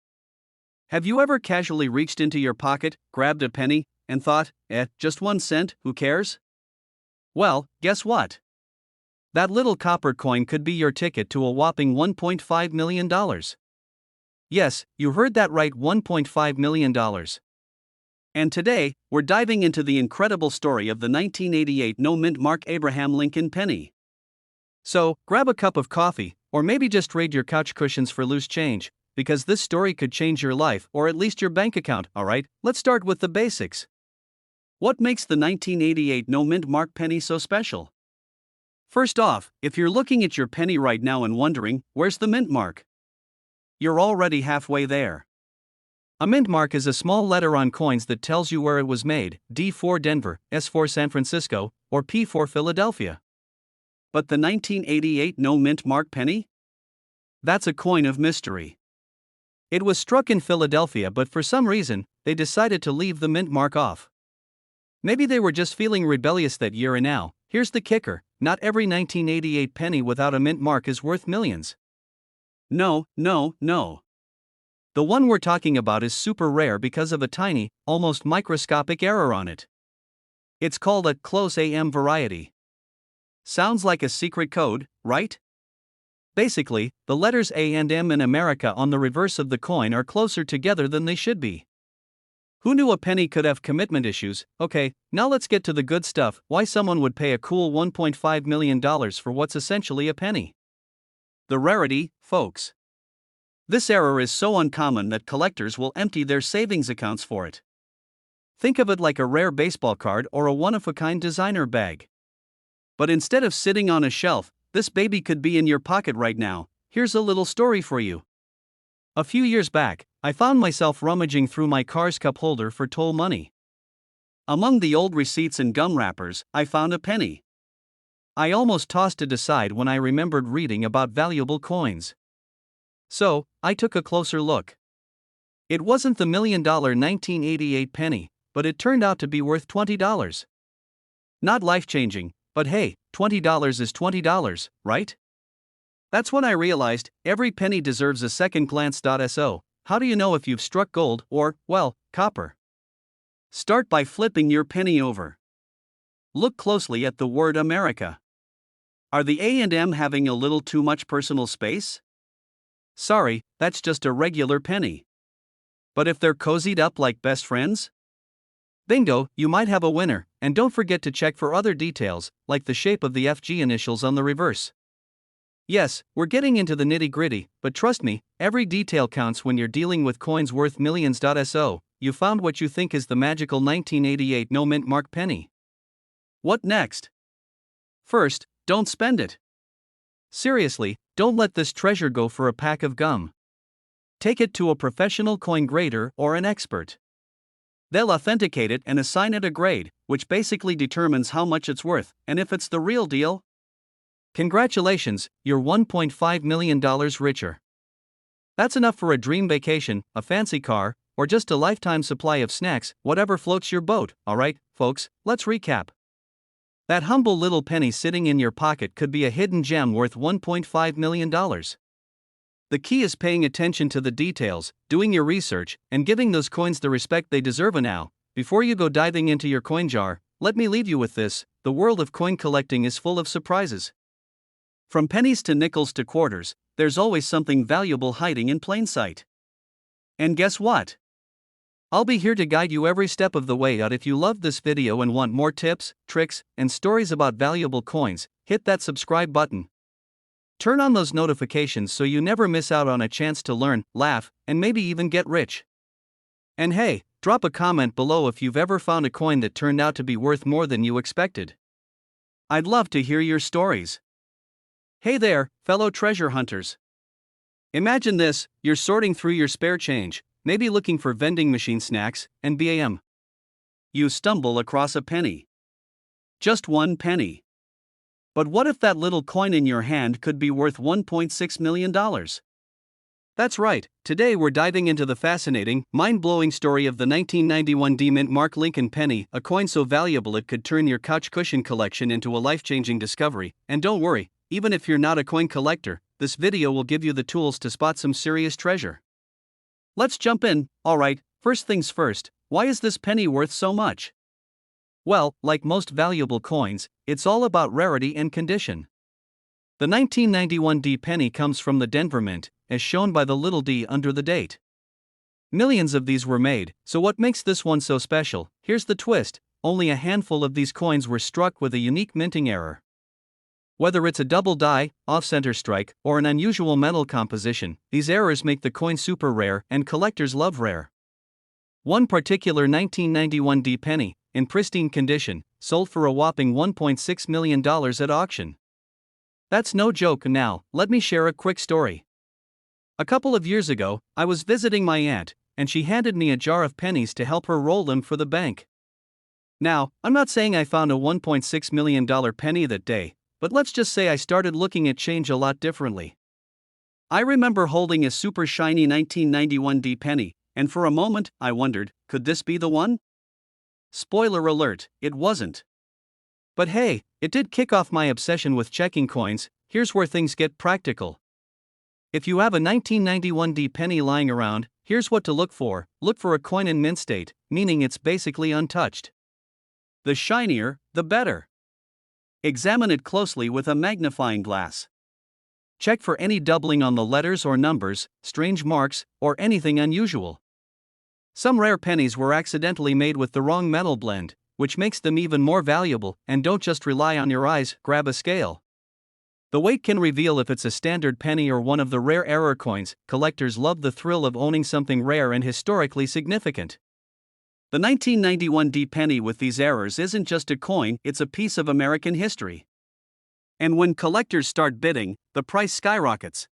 Have you ever casually reached into your pocket, grabbed a penny, and thought, just 1 cent, who cares? Well, guess what? That little copper coin could be your ticket to a whopping $1.5 million. Yes, you heard that right, $1.5 million. And today, we're diving into the incredible story of the 1988 no mint mark Abraham Lincoln penny. So, grab a cup of coffee, or maybe just raid your couch cushions for loose change, because this story could change your life or at least your bank account. Alright, let's start with the basics. What makes the 1988 no mint mark penny so special? First off, if you're looking at your penny right now and wondering, where's the mint mark? You're already halfway there. A mint mark is a small letter on coins that tells you where it was made, D for Denver, S for San Francisco, or P for Philadelphia. But the 1988 no mint mark penny? That's a coin of mystery. It was struck in Philadelphia, but for some reason, they decided to leave the mint mark off. Maybe they were just feeling rebellious that year, and now, here's the kicker, not every 1988 penny without a mint mark is worth millions. No. The one we're talking about is super rare because of a tiny, almost microscopic error on it. It's called a close AM variety. Sounds like a secret code, right? Basically, the letters A and M in America on the reverse of the coin are closer together than they should be. Who knew a penny could have commitment issues? Okay, now let's get to the good stuff, why someone would pay a cool $1.5 million for what's essentially a penny. The rarity, folks. This error is so uncommon that collectors will empty their savings accounts for it. Think of it like a rare baseball card or a one-of-a-kind designer bag. But instead of sitting on a shelf, this baby could be in your pocket right now. Here's a little story for you. A few years back, I found myself rummaging through my car's cup holder for toll money. Among the old receipts and gum wrappers, I found a penny. I almost tossed it aside when I remembered reading about valuable coins. So, I took a closer look. It wasn't the $1 million 1988 penny, but it turned out to be worth $20. Not life-changing, but hey, $20 is $20, right? That's when I realized, every penny deserves a second glance. So, how do you know if you've struck gold or, well, copper? Start by flipping your penny over. Look closely at the word America. Are the A and M having a little too much personal space? Sorry, that's just a regular penny. But if they're cozied up like best friends? Bingo, you might have a winner. and don't forget to check for other details, like the shape of the FG initials on the reverse. Yes, we're getting into the nitty-gritty, but trust me, every detail counts when you're dealing with coins worth millions. So, you found what you think is the magical 1988 no mint mark penny. What next? First, don't spend it. Seriously, don't let this treasure go for a pack of gum. Take it to a professional coin grader or an expert. They'll authenticate it and assign it a grade, which basically determines how much it's worth, and if it's the real deal. Congratulations, you're $1.5 million richer. That's enough for a dream vacation, a fancy car, or just a lifetime supply of snacks, whatever floats your boat. Alright, folks, let's recap. That humble little penny sitting in your pocket could be a hidden gem worth $1.5 million. The key is paying attention to the details, doing your research, and giving those coins the respect they deserve. Now, before you go diving into your coin jar, let me leave you with this: the world of coin collecting is full of surprises. From pennies to nickels to quarters, there's always something valuable hiding in plain sight. And guess what? I'll be here to guide you every step of the way out. If you loved this video and want more tips, tricks, and stories about valuable coins, hit that subscribe button. Turn on those notifications so you never miss out on a chance to learn, laugh, and maybe even get rich. And hey, drop a comment below if you've ever found a coin that turned out to be worth more than you expected. I'd love to hear your stories. Hey there, fellow treasure hunters. Imagine this: you're sorting through your spare change, maybe looking for vending machine snacks, and bam! You stumble across a penny. Just one penny. But what if that little coin in your hand could be worth $1.6 million? That's right, today we're diving into the fascinating, mind-blowing story of the 1991 D-Mint Mark Lincoln penny, a coin so valuable it could turn your couch cushion collection into a life-changing discovery. And don't worry, even if you're not a coin collector, this video will give you the tools to spot some serious treasure. Let's jump in. Alright, first things first, why is this penny worth so much? Well, like most valuable coins, it's all about rarity and condition. The 1991 D penny comes from the Denver Mint, as shown by the little d under the date. Millions of these were made, so what makes this one so special? Here's the twist: only a handful of these coins were struck with a unique minting error. Whether it's a double die, off-center strike, or an unusual metal composition, these errors make the coin super rare, and collectors love rare. One particular 1991 D penny, in pristine condition, sold for a whopping $1.6 million at auction. That's no joke. Now, let me share a quick story. A couple of years ago, I was visiting my aunt, and she handed me a jar of pennies to help her roll them for the bank. Now, I'm not saying I found a $1.6 million penny that day, but let's just say I started looking at change a lot differently. I remember holding a super shiny 1991 D penny, and for a moment, I wondered, could this be the one? Spoiler alert, it wasn't. But hey, it did kick off my obsession with checking coins. Here's where things get practical. If you have a 1991 D penny lying around, here's what to look for. Look for a coin in mint state, meaning it's basically untouched. The shinier, the better. Examine it closely with a magnifying glass. Check for any doubling on the letters or numbers, strange marks, or anything unusual. Some rare pennies were accidentally made with the wrong metal blend, which makes them even more valuable. And don't just rely on your eyes, grab a scale. The weight can reveal if it's a standard penny or one of the rare error coins. Collectors love the thrill of owning something rare and historically significant. The 1991 D penny with these errors isn't just a coin, it's a piece of American history. And when collectors start bidding, the price skyrockets.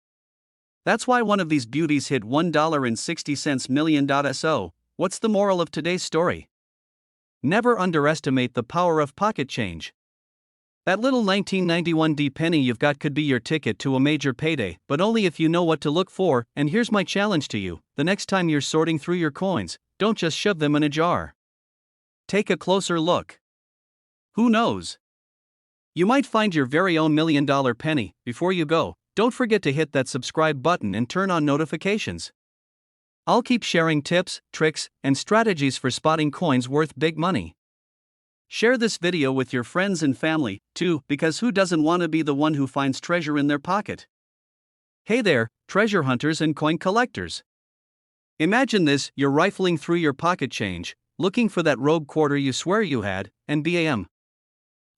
That's why one of these beauties hit $1.60 million. So, what's the moral of today's story? Never underestimate the power of pocket change. That little 1991 D penny you've got could be your ticket to a major payday, but only if you know what to look for. And here's my challenge to you: the next time you're sorting through your coins, don't just shove them in a jar. Take a closer look. Who knows? You might find your very own $1 million penny. Before you go, don't forget to hit that subscribe button and turn on notifications. I'll keep sharing tips, tricks, and strategies for spotting coins worth big money. Share this video with your friends and family, too, because who doesn't want to be the one who finds treasure in their pocket? Hey there, treasure hunters and coin collectors. Imagine this: you're rifling through your pocket change, looking for that rogue quarter you swear you had, and bam!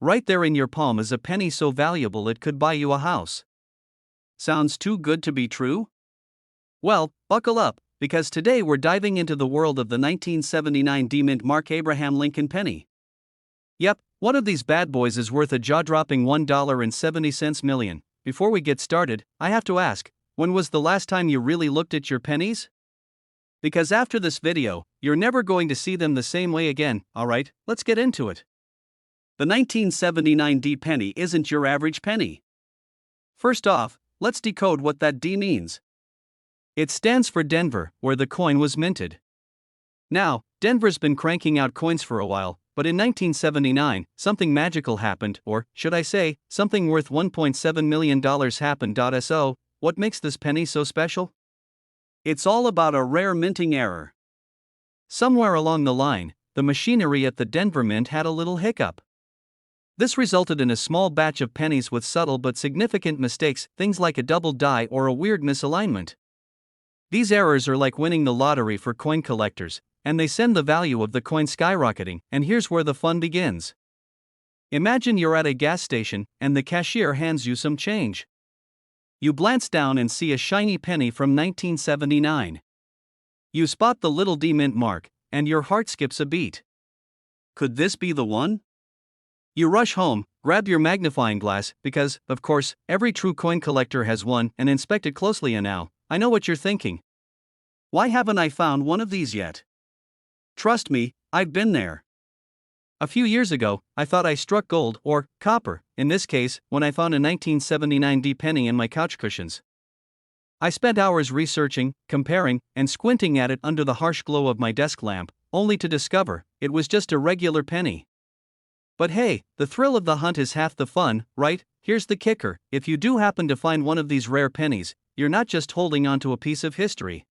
Right there in your palm is a penny so valuable it could buy you a house. Sounds too good to be true? Well, buckle up, because today we're diving into the world of the 1979 D-Mint Mark Abraham Lincoln penny. Yep, one of these bad boys is worth a jaw-dropping $1.70 million. Before we get started, I have to ask, when was the last time you really looked at your pennies? Because after this video, you're never going to see them the same way again. Alright, let's get into it. The 1979 D penny isn't your average penny. First off, let's decode what that D means. It stands for Denver, where the coin was minted. Now, Denver's been cranking out coins for a while, but in 1979, something magical happened, or should I say, something worth $1.7 million happened. So, what makes this penny so special? It's all about a rare minting error. Somewhere along the line, the machinery at the Denver Mint had a little hiccup. This resulted in a small batch of pennies with subtle but significant mistakes, things like a double die or a weird misalignment. These errors are like winning the lottery for coin collectors, and they send the value of the coin skyrocketing, and here's where the fun begins. Imagine you're at a gas station, and the cashier hands you some change. You glance down and see a shiny penny from 1979. You spot the little D mint mark, and your heart skips a beat. Could this be the one? You rush home, grab your magnifying glass, because, of course, every true coin collector has one, and inspect it closely. And now, I know what you're thinking. Why haven't I found one of these yet? Trust me, I've been there. A few years ago, I thought I struck gold, or copper, in this case, when I found a 1979 D penny in my couch cushions. I spent hours researching, comparing, and squinting at it under the harsh glow of my desk lamp, only to discover it was just a regular penny. But hey, the thrill of the hunt is half the fun, right? Here's the kicker: if you do happen to find one of these rare pennies, you're not just holding onto a piece of history.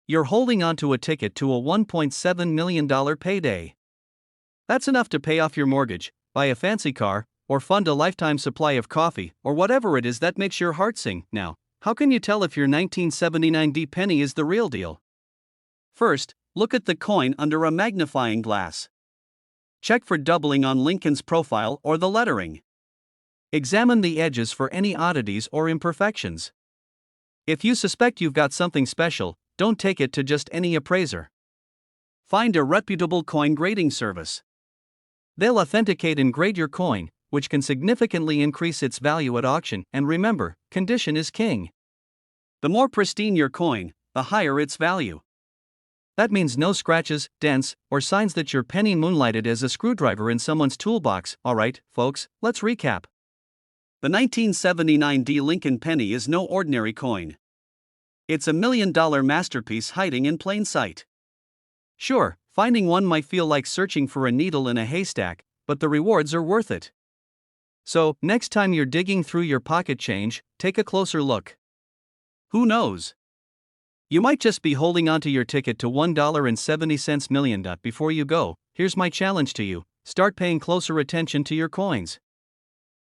You're holding onto a ticket to a $1.7 million payday. That's enough to pay off your mortgage, buy a fancy car, or fund a lifetime supply of coffee, or whatever it is that makes your heart sing. Now, how can you tell if your 1979 D penny is the real deal? First, look at the coin under a magnifying glass. Check for doubling on Lincoln's profile or the lettering. Examine the edges for any oddities or imperfections. If you suspect you've got something special, don't take it to just any appraiser. Find a reputable coin grading service. They'll authenticate and grade your coin, which can significantly increase its value at auction, and remember, condition is king. The more pristine your coin, the higher its value. That means no scratches, dents, or signs that your penny moonlighted as a screwdriver in someone's toolbox. Alright, folks, let's recap. The 1979 D Lincoln penny is no ordinary coin. It's a $1 million masterpiece hiding in plain sight. Sure, finding one might feel like searching for a needle in a haystack, but the rewards are worth it. So, next time you're digging through your pocket change, take a closer look. Who knows? You might just be holding onto your ticket to $1.70 million. Before you go, here's my challenge to you: start paying closer attention to your coins.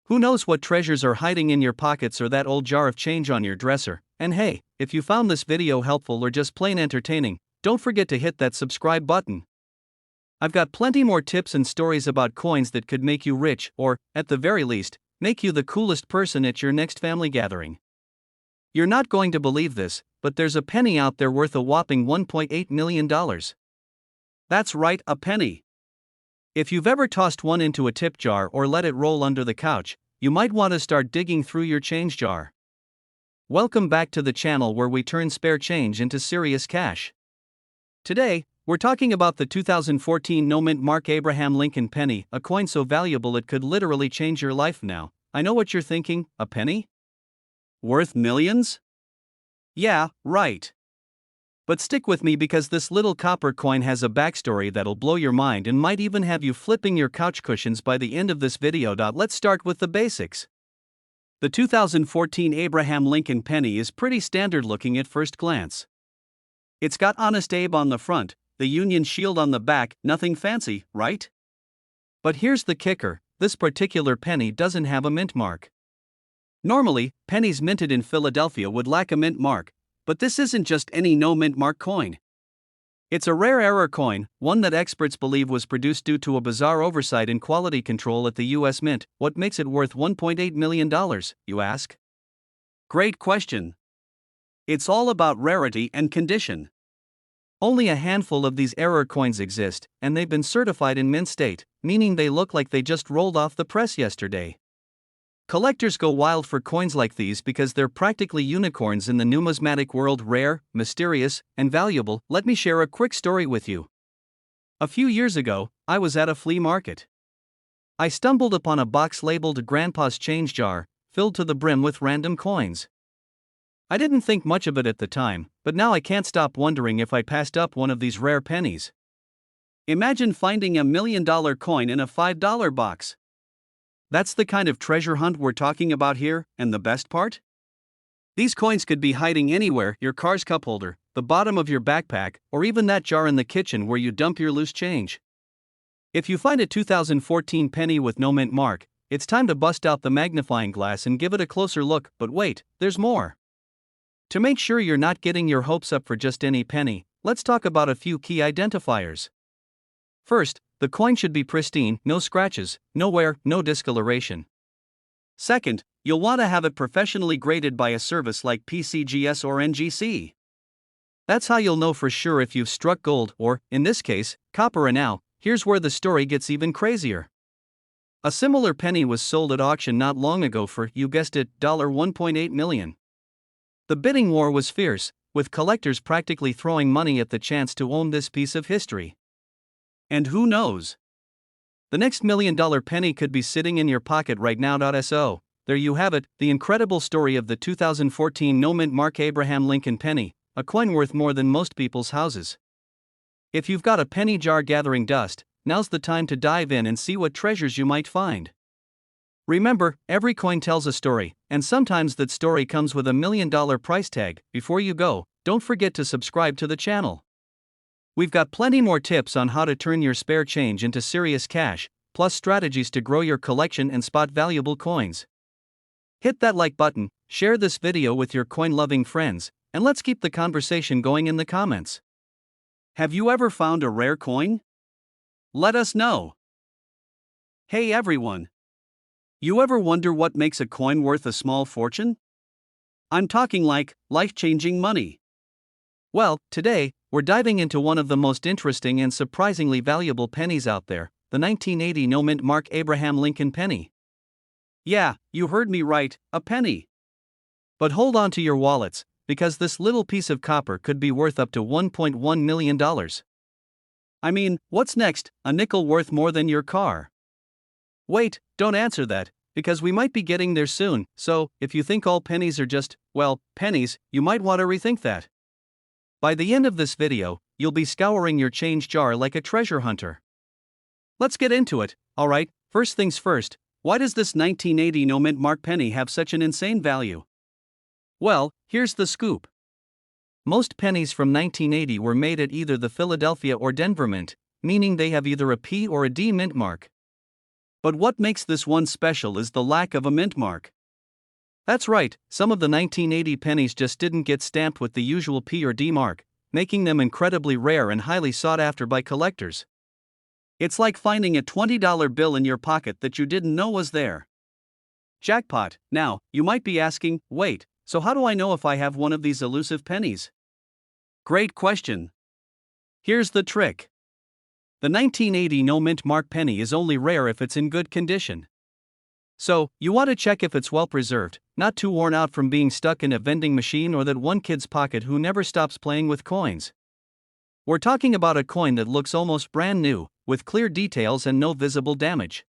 Who knows what treasures are hiding in your pockets or that old jar of change on your dresser? And hey, if you found this video helpful or just plain entertaining, don't forget to hit that subscribe button. I've got plenty more tips and stories about coins that could make you rich, or, at the very least, make you the coolest person at your next family gathering. You're not going to believe this, but there's a penny out there worth a whopping $1.8 million. That's right, a penny. If you've ever tossed one into a tip jar or let it roll under the couch, you might want to start digging through your change jar. Welcome back to the channel where we turn spare change into serious cash. Today, we're talking about the 2014 no-mint Mark Abraham Lincoln penny, a coin so valuable it could literally change your life. Now, I know what you're thinking: a penny? Worth millions? Yeah, right. But stick with me, because this little copper coin has a backstory that'll blow your mind and might even have you flipping your couch cushions by the end of this video. Let's start with the basics. The 2014 Abraham Lincoln penny is pretty standard looking at first glance. It's got Honest Abe on the front, the Union shield on the back, nothing fancy, right? But here's the kicker: this particular penny doesn't have a mint mark. Normally, pennies minted in Philadelphia would lack a mint mark, but this isn't just any no mint mark coin. It's a rare error coin, one that experts believe was produced due to a bizarre oversight in quality control at the US Mint. What makes it worth $1.8 million, you ask? Great question. It's all about rarity and condition. Only a handful of these error coins exist, and they've been certified in mint state, meaning they look like they just rolled off the press yesterday. Collectors go wild for coins like these because they're practically unicorns in the numismatic world, rare, mysterious, and valuable. Let me share a quick story with you. A few years ago, I was at a flea market. I stumbled upon a box labeled Grandpa's Change Jar, filled to the brim with random coins. I didn't think much of it at the time, but now I can't stop wondering if I passed up one of these rare pennies. Imagine finding $1 million coin in a $5 box. That's the kind of treasure hunt we're talking about here, and the best part? These coins could be hiding anywhere: your car's cup holder, the bottom of your backpack, or even that jar in the kitchen where you dump your loose change. If you find a 2014 penny with no mint mark, it's time to bust out the magnifying glass and give it a closer look. But wait, there's more. To make sure you're not getting your hopes up for just any penny, let's talk about a few key identifiers. First, the coin should be pristine, no scratches, no wear, no discoloration. Second, you'll want to have it professionally graded by a service like PCGS or NGC. That's how you'll know for sure if you've struck gold or, in this case, copper. And now, here's where the story gets even crazier. A similar penny was sold at auction not long ago for, you guessed it, $1.8 million. The bidding war was fierce, with collectors practically throwing money at the chance to own this piece of history. And who knows? The next $1 million penny could be sitting in your pocket right now. So, there you have it, the incredible story of the 2014 no mint mark Abraham Lincoln penny, a coin worth more than most people's houses. If you've got a penny jar gathering dust, now's the time to dive in and see what treasures you might find. Remember, every coin tells a story, and sometimes that story comes with $1 million price tag. Before you go, don't forget to subscribe to the channel. We've got plenty more tips on how to turn your spare change into serious cash, plus strategies to grow your collection and spot valuable coins. Hit that like button, share this video with your coin-loving friends, and let's keep the conversation going in the comments. Have you ever found a rare coin? Let us know. Hey everyone! You ever wonder what makes a coin worth a small fortune? I'm talking like life-changing money. Well, today, we're diving into one of the most interesting and surprisingly valuable pennies out there, the 1980 no mint mark Abraham Lincoln penny. Yeah, you heard me right, a penny. But hold on to your wallets, because this little piece of copper could be worth up to $1.1 million. I mean, what's next? A nickel worth more than your car? Wait, don't answer that, because we might be getting there soon. So, if you think all pennies are just, well, pennies, you might want to rethink that. By the end of this video, you'll be scouring your change jar like a treasure hunter. Let's get into it. Alright, first things first, why does this 1980 no mint mark penny have such an insane value? Well, here's the scoop. Most pennies from 1980 were made at either the Philadelphia or Denver Mint, meaning they have either a P or a D mint mark. But what makes this one special is the lack of a mint mark. That's right, some of the 1980 pennies just didn't get stamped with the usual P or D mark, making them incredibly rare and highly sought after by collectors. It's like finding a $20 bill in your pocket that you didn't know was there. Jackpot! Now, you might be asking, wait, so how do I know if I have one of these elusive pennies? Great question. Here's the trick. The 1980 no mint mark penny is only rare if it's in good condition. So, you want to check if it's well preserved, not too worn out from being stuck in a vending machine or that one kid's pocket who never stops playing with coins. We're talking about a coin that looks almost brand new, with clear details and no visible damage.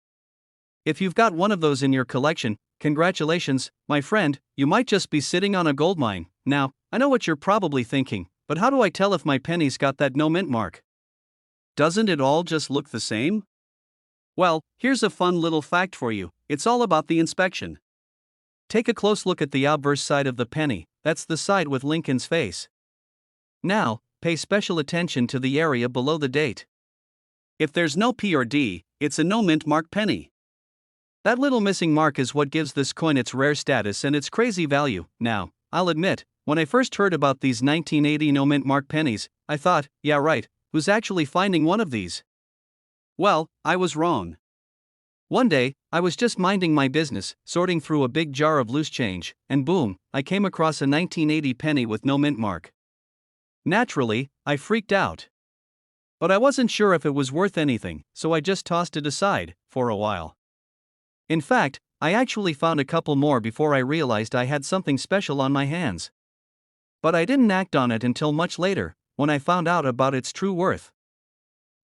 If you've got one of those in your collection, congratulations, my friend, you might just be sitting on a goldmine. Now, I know what you're probably thinking, but how do I tell if my penny's got that no mint mark? Doesn't it all just look the same? Well, here's a fun little fact for you. It's all about the inspection. Take a close look at the obverse side of the penny, that's the side with Lincoln's face. Now, pay special attention to the area below the date. If there's no P or D, it's a no mint mark penny. That little missing mark is what gives this coin its rare status and its crazy value. Now, I'll admit, when I first heard about these 1980 no mint mark pennies, I thought, yeah right, who's actually finding one of these? Well, I was wrong. One day, I was just minding my business, sorting through a big jar of loose change, and boom, I came across a 1980 penny with no mint mark. Naturally, I freaked out. But I wasn't sure if it was worth anything, so I just tossed it aside, for a while. In fact, I actually found a couple more before I realized I had something special on my hands. But I didn't act on it until much later, when I found out about its true worth.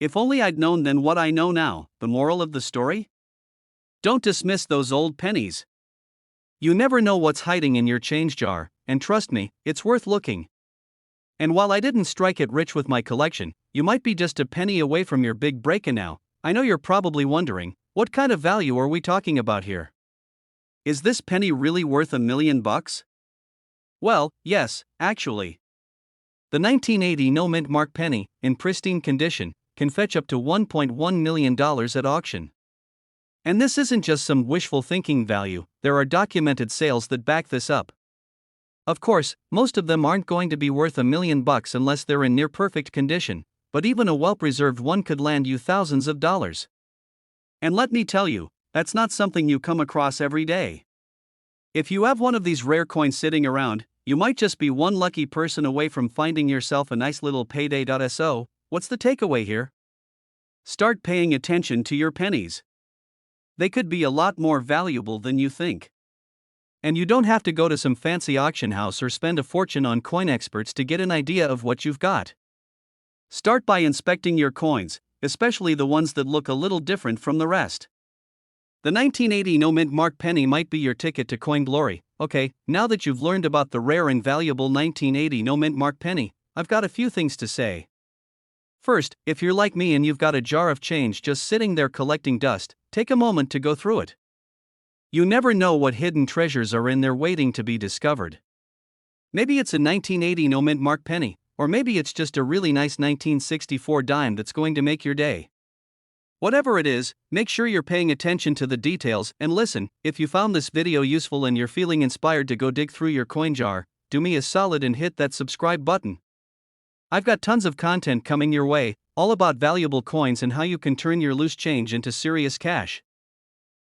If only I'd known then what I know now. The moral of the story? Don't dismiss those old pennies. You never know what's hiding in your change jar, and trust me, it's worth looking. And while I didn't strike it rich with my collection, you might be just a penny away from your big break-in now. I know you're probably wondering, what kind of value are we talking about here? Is this penny really worth $1 million? Well, yes, actually. The 1980 no mint mark penny, in pristine condition, can fetch up to $1.1 million at auction. And this isn't just some wishful thinking value, there are documented sales that back this up. Of course, most of them aren't going to be worth $1 million unless they're in near perfect condition, but even a well-preserved one could land you thousands of dollars. And let me tell you, that's not something you come across every day. If you have one of these rare coins sitting around, you might just be one lucky person away from finding yourself a nice little payday. So, what's the takeaway here? Start paying attention to your pennies. They could be a lot more valuable than you think. And you don't have to go to some fancy auction house or spend a fortune on coin experts to get an idea of what you've got. Start by inspecting your coins, especially the ones that look a little different from the rest. The 1980 no mint mark penny might be your ticket to coin glory. Okay, now that you've learned about the rare and valuable 1980 no mint mark penny, I've got a few things to say. First, if you're like me and you've got a jar of change just sitting there collecting dust, take a moment to go through it. You never know what hidden treasures are in there waiting to be discovered. Maybe it's a 1980 no mint mark penny, or maybe it's just a really nice 1964 dime that's going to make your day. Whatever it is, make sure you're paying attention to the details, and listen, if you found this video useful and you're feeling inspired to go dig through your coin jar, do me a solid and hit that subscribe button. I've got tons of content coming your way, all about valuable coins and how you can turn your loose change into serious cash.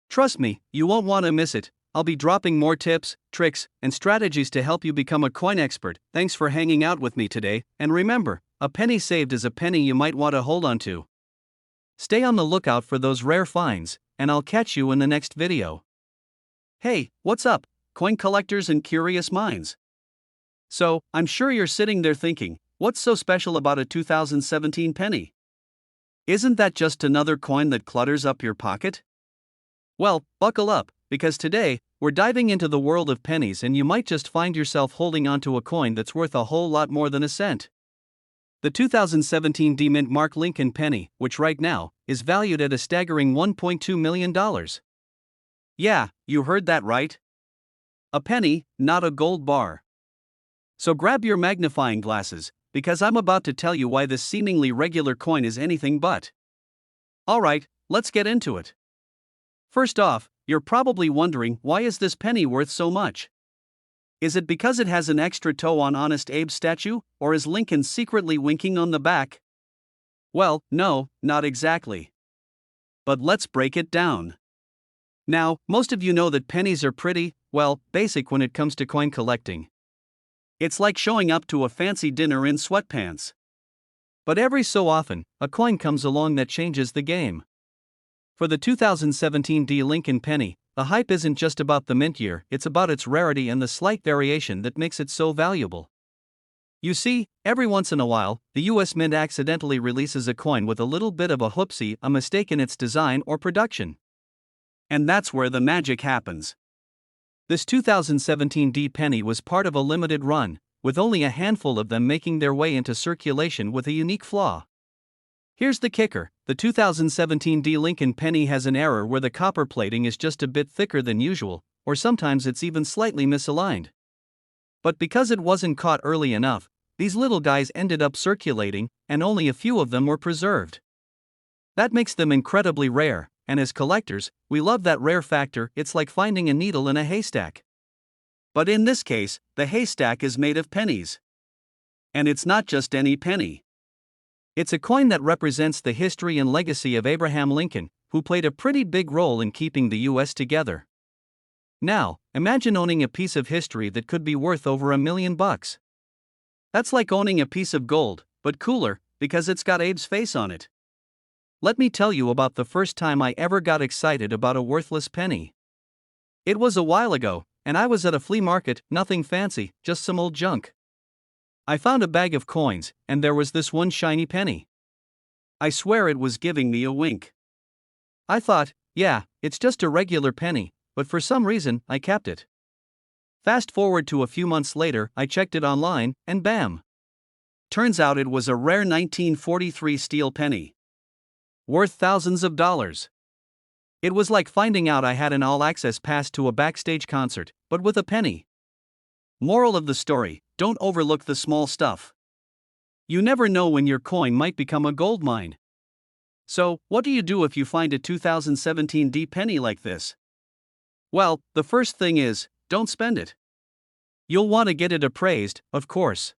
Trust me, you won't want to miss it. I'll be dropping more tips, tricks, and strategies to help you become a coin expert. Thanks for hanging out with me today, and remember, a penny saved is a penny you might want to hold on to. Stay on the lookout for those rare finds, and I'll catch you in the next video. Hey, what's up, coin collectors and curious minds? So, I'm sure you're sitting there thinking, what's so special about a 2017 penny? Isn't that just another coin that clutters up your pocket? Well, buckle up, because today, we're diving into the world of pennies and you might just find yourself holding onto a coin that's worth a whole lot more than a cent. The 2017 D-Mint Mark Lincoln penny, which right now, is valued at a staggering $1.2 million. Yeah, you heard that right. A penny, not a gold bar. So grab your magnifying glasses, because I'm about to tell you why this seemingly regular coin is anything but. Alright, let's get into it. First off, you're probably wondering, why is this penny worth so much? Is it because it has an extra toe on Honest Abe's statue, or is Lincoln secretly winking on the back? Well, no, not exactly. But let's break it down. Now, most of you know that pennies are pretty, well, basic when it comes to coin collecting. It's like showing up to a fancy dinner in sweatpants. But every so often, a coin comes along that changes the game. For the 2017 D Lincoln penny, the hype isn't just about the mint year, it's about its rarity and the slight variation that makes it so valuable. You see, every once in a while, the US Mint accidentally releases a coin with a little bit of a whoopsie, a mistake in its design or production. And that's where the magic happens. This 2017 D penny was part of a limited run, with only a handful of them making their way into circulation with a unique flaw. Here's the kicker, the 2017 D Lincoln penny has an error where the copper plating is just a bit thicker than usual, or sometimes it's even slightly misaligned. But because it wasn't caught early enough, these little guys ended up circulating, and only a few of them were preserved. That makes them incredibly rare, and as collectors, we love that rare factor. It's like finding a needle in a haystack. But in this case, the haystack is made of pennies. And it's not just any penny. It's a coin that represents the history and legacy of Abraham Lincoln, who played a pretty big role in keeping the US together. Now, imagine owning a piece of history that could be worth over $1 million. That's like owning a piece of gold, but cooler, because it's got Abe's face on it. Let me tell you about the first time I ever got excited about a worthless penny. It was a while ago, and I was at a flea market, nothing fancy, just some old junk. I found a bag of coins, and there was this one shiny penny. I swear it was giving me a wink. I thought, yeah, it's just a regular penny, but for some reason, I kept it. Fast forward to a few months later, I checked it online, and bam! Turns out it was a rare 1943 steel penny. Worth thousands of dollars. It was like finding out I had an all-access pass to a backstage concert, but with a penny. Moral of the story: don't overlook the small stuff. You never know when your coin might become a gold mine. So, what do you do if you find a 2017 D penny like this? Well, the first thing is, don't spend it. You'll want to get it appraised, of course.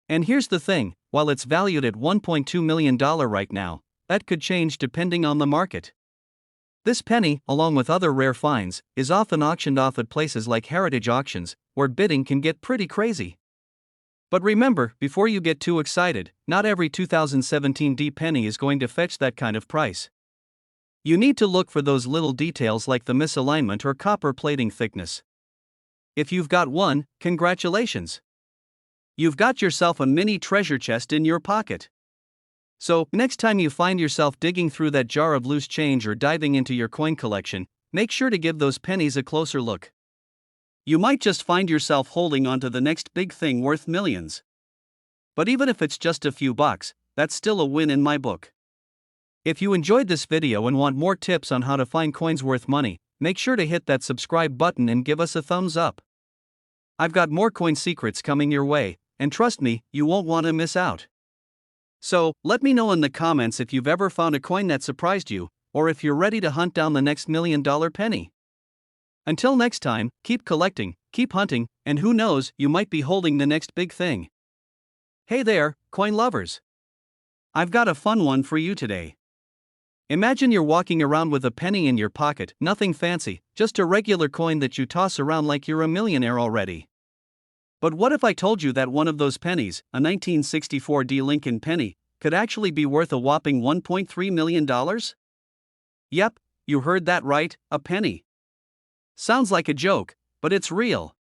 And here's the thing, while it's valued at $1.2 million right now, that could change depending on the market. This penny, along with other rare finds, is often auctioned off at places like heritage auctions, where bidding can get pretty crazy. But remember, before you get too excited, not every 2017 D penny is going to fetch that kind of price. You need to look for those little details like the misalignment or copper plating thickness. If you've got one, congratulations! You've got yourself a mini treasure chest in your pocket. So, next time you find yourself digging through that jar of loose change or diving into your coin collection, make sure to give those pennies a closer look. You might just find yourself holding onto the next big thing worth millions. But even if it's just a few bucks, that's still a win in my book. If you enjoyed this video and want more tips on how to find coins worth money, make sure to hit that subscribe button and give us a thumbs up. I've got more coin secrets coming your way, and trust me, you won't want to miss out. So, let me know in the comments if you've ever found a coin that surprised you, or if you're ready to hunt down the next $1 million penny. Until next time, keep collecting, keep hunting, and who knows, you might be holding the next big thing. Hey there, coin lovers! I've got a fun one for you today. Imagine you're walking around with a penny in your pocket, nothing fancy, just a regular coin that you toss around like you're a millionaire already. But what if I told you that one of those pennies, a 1964 D Lincoln penny, could actually be worth a whopping $1.3 million? Yep, you heard that right, a penny. Sounds like a joke, but it's real.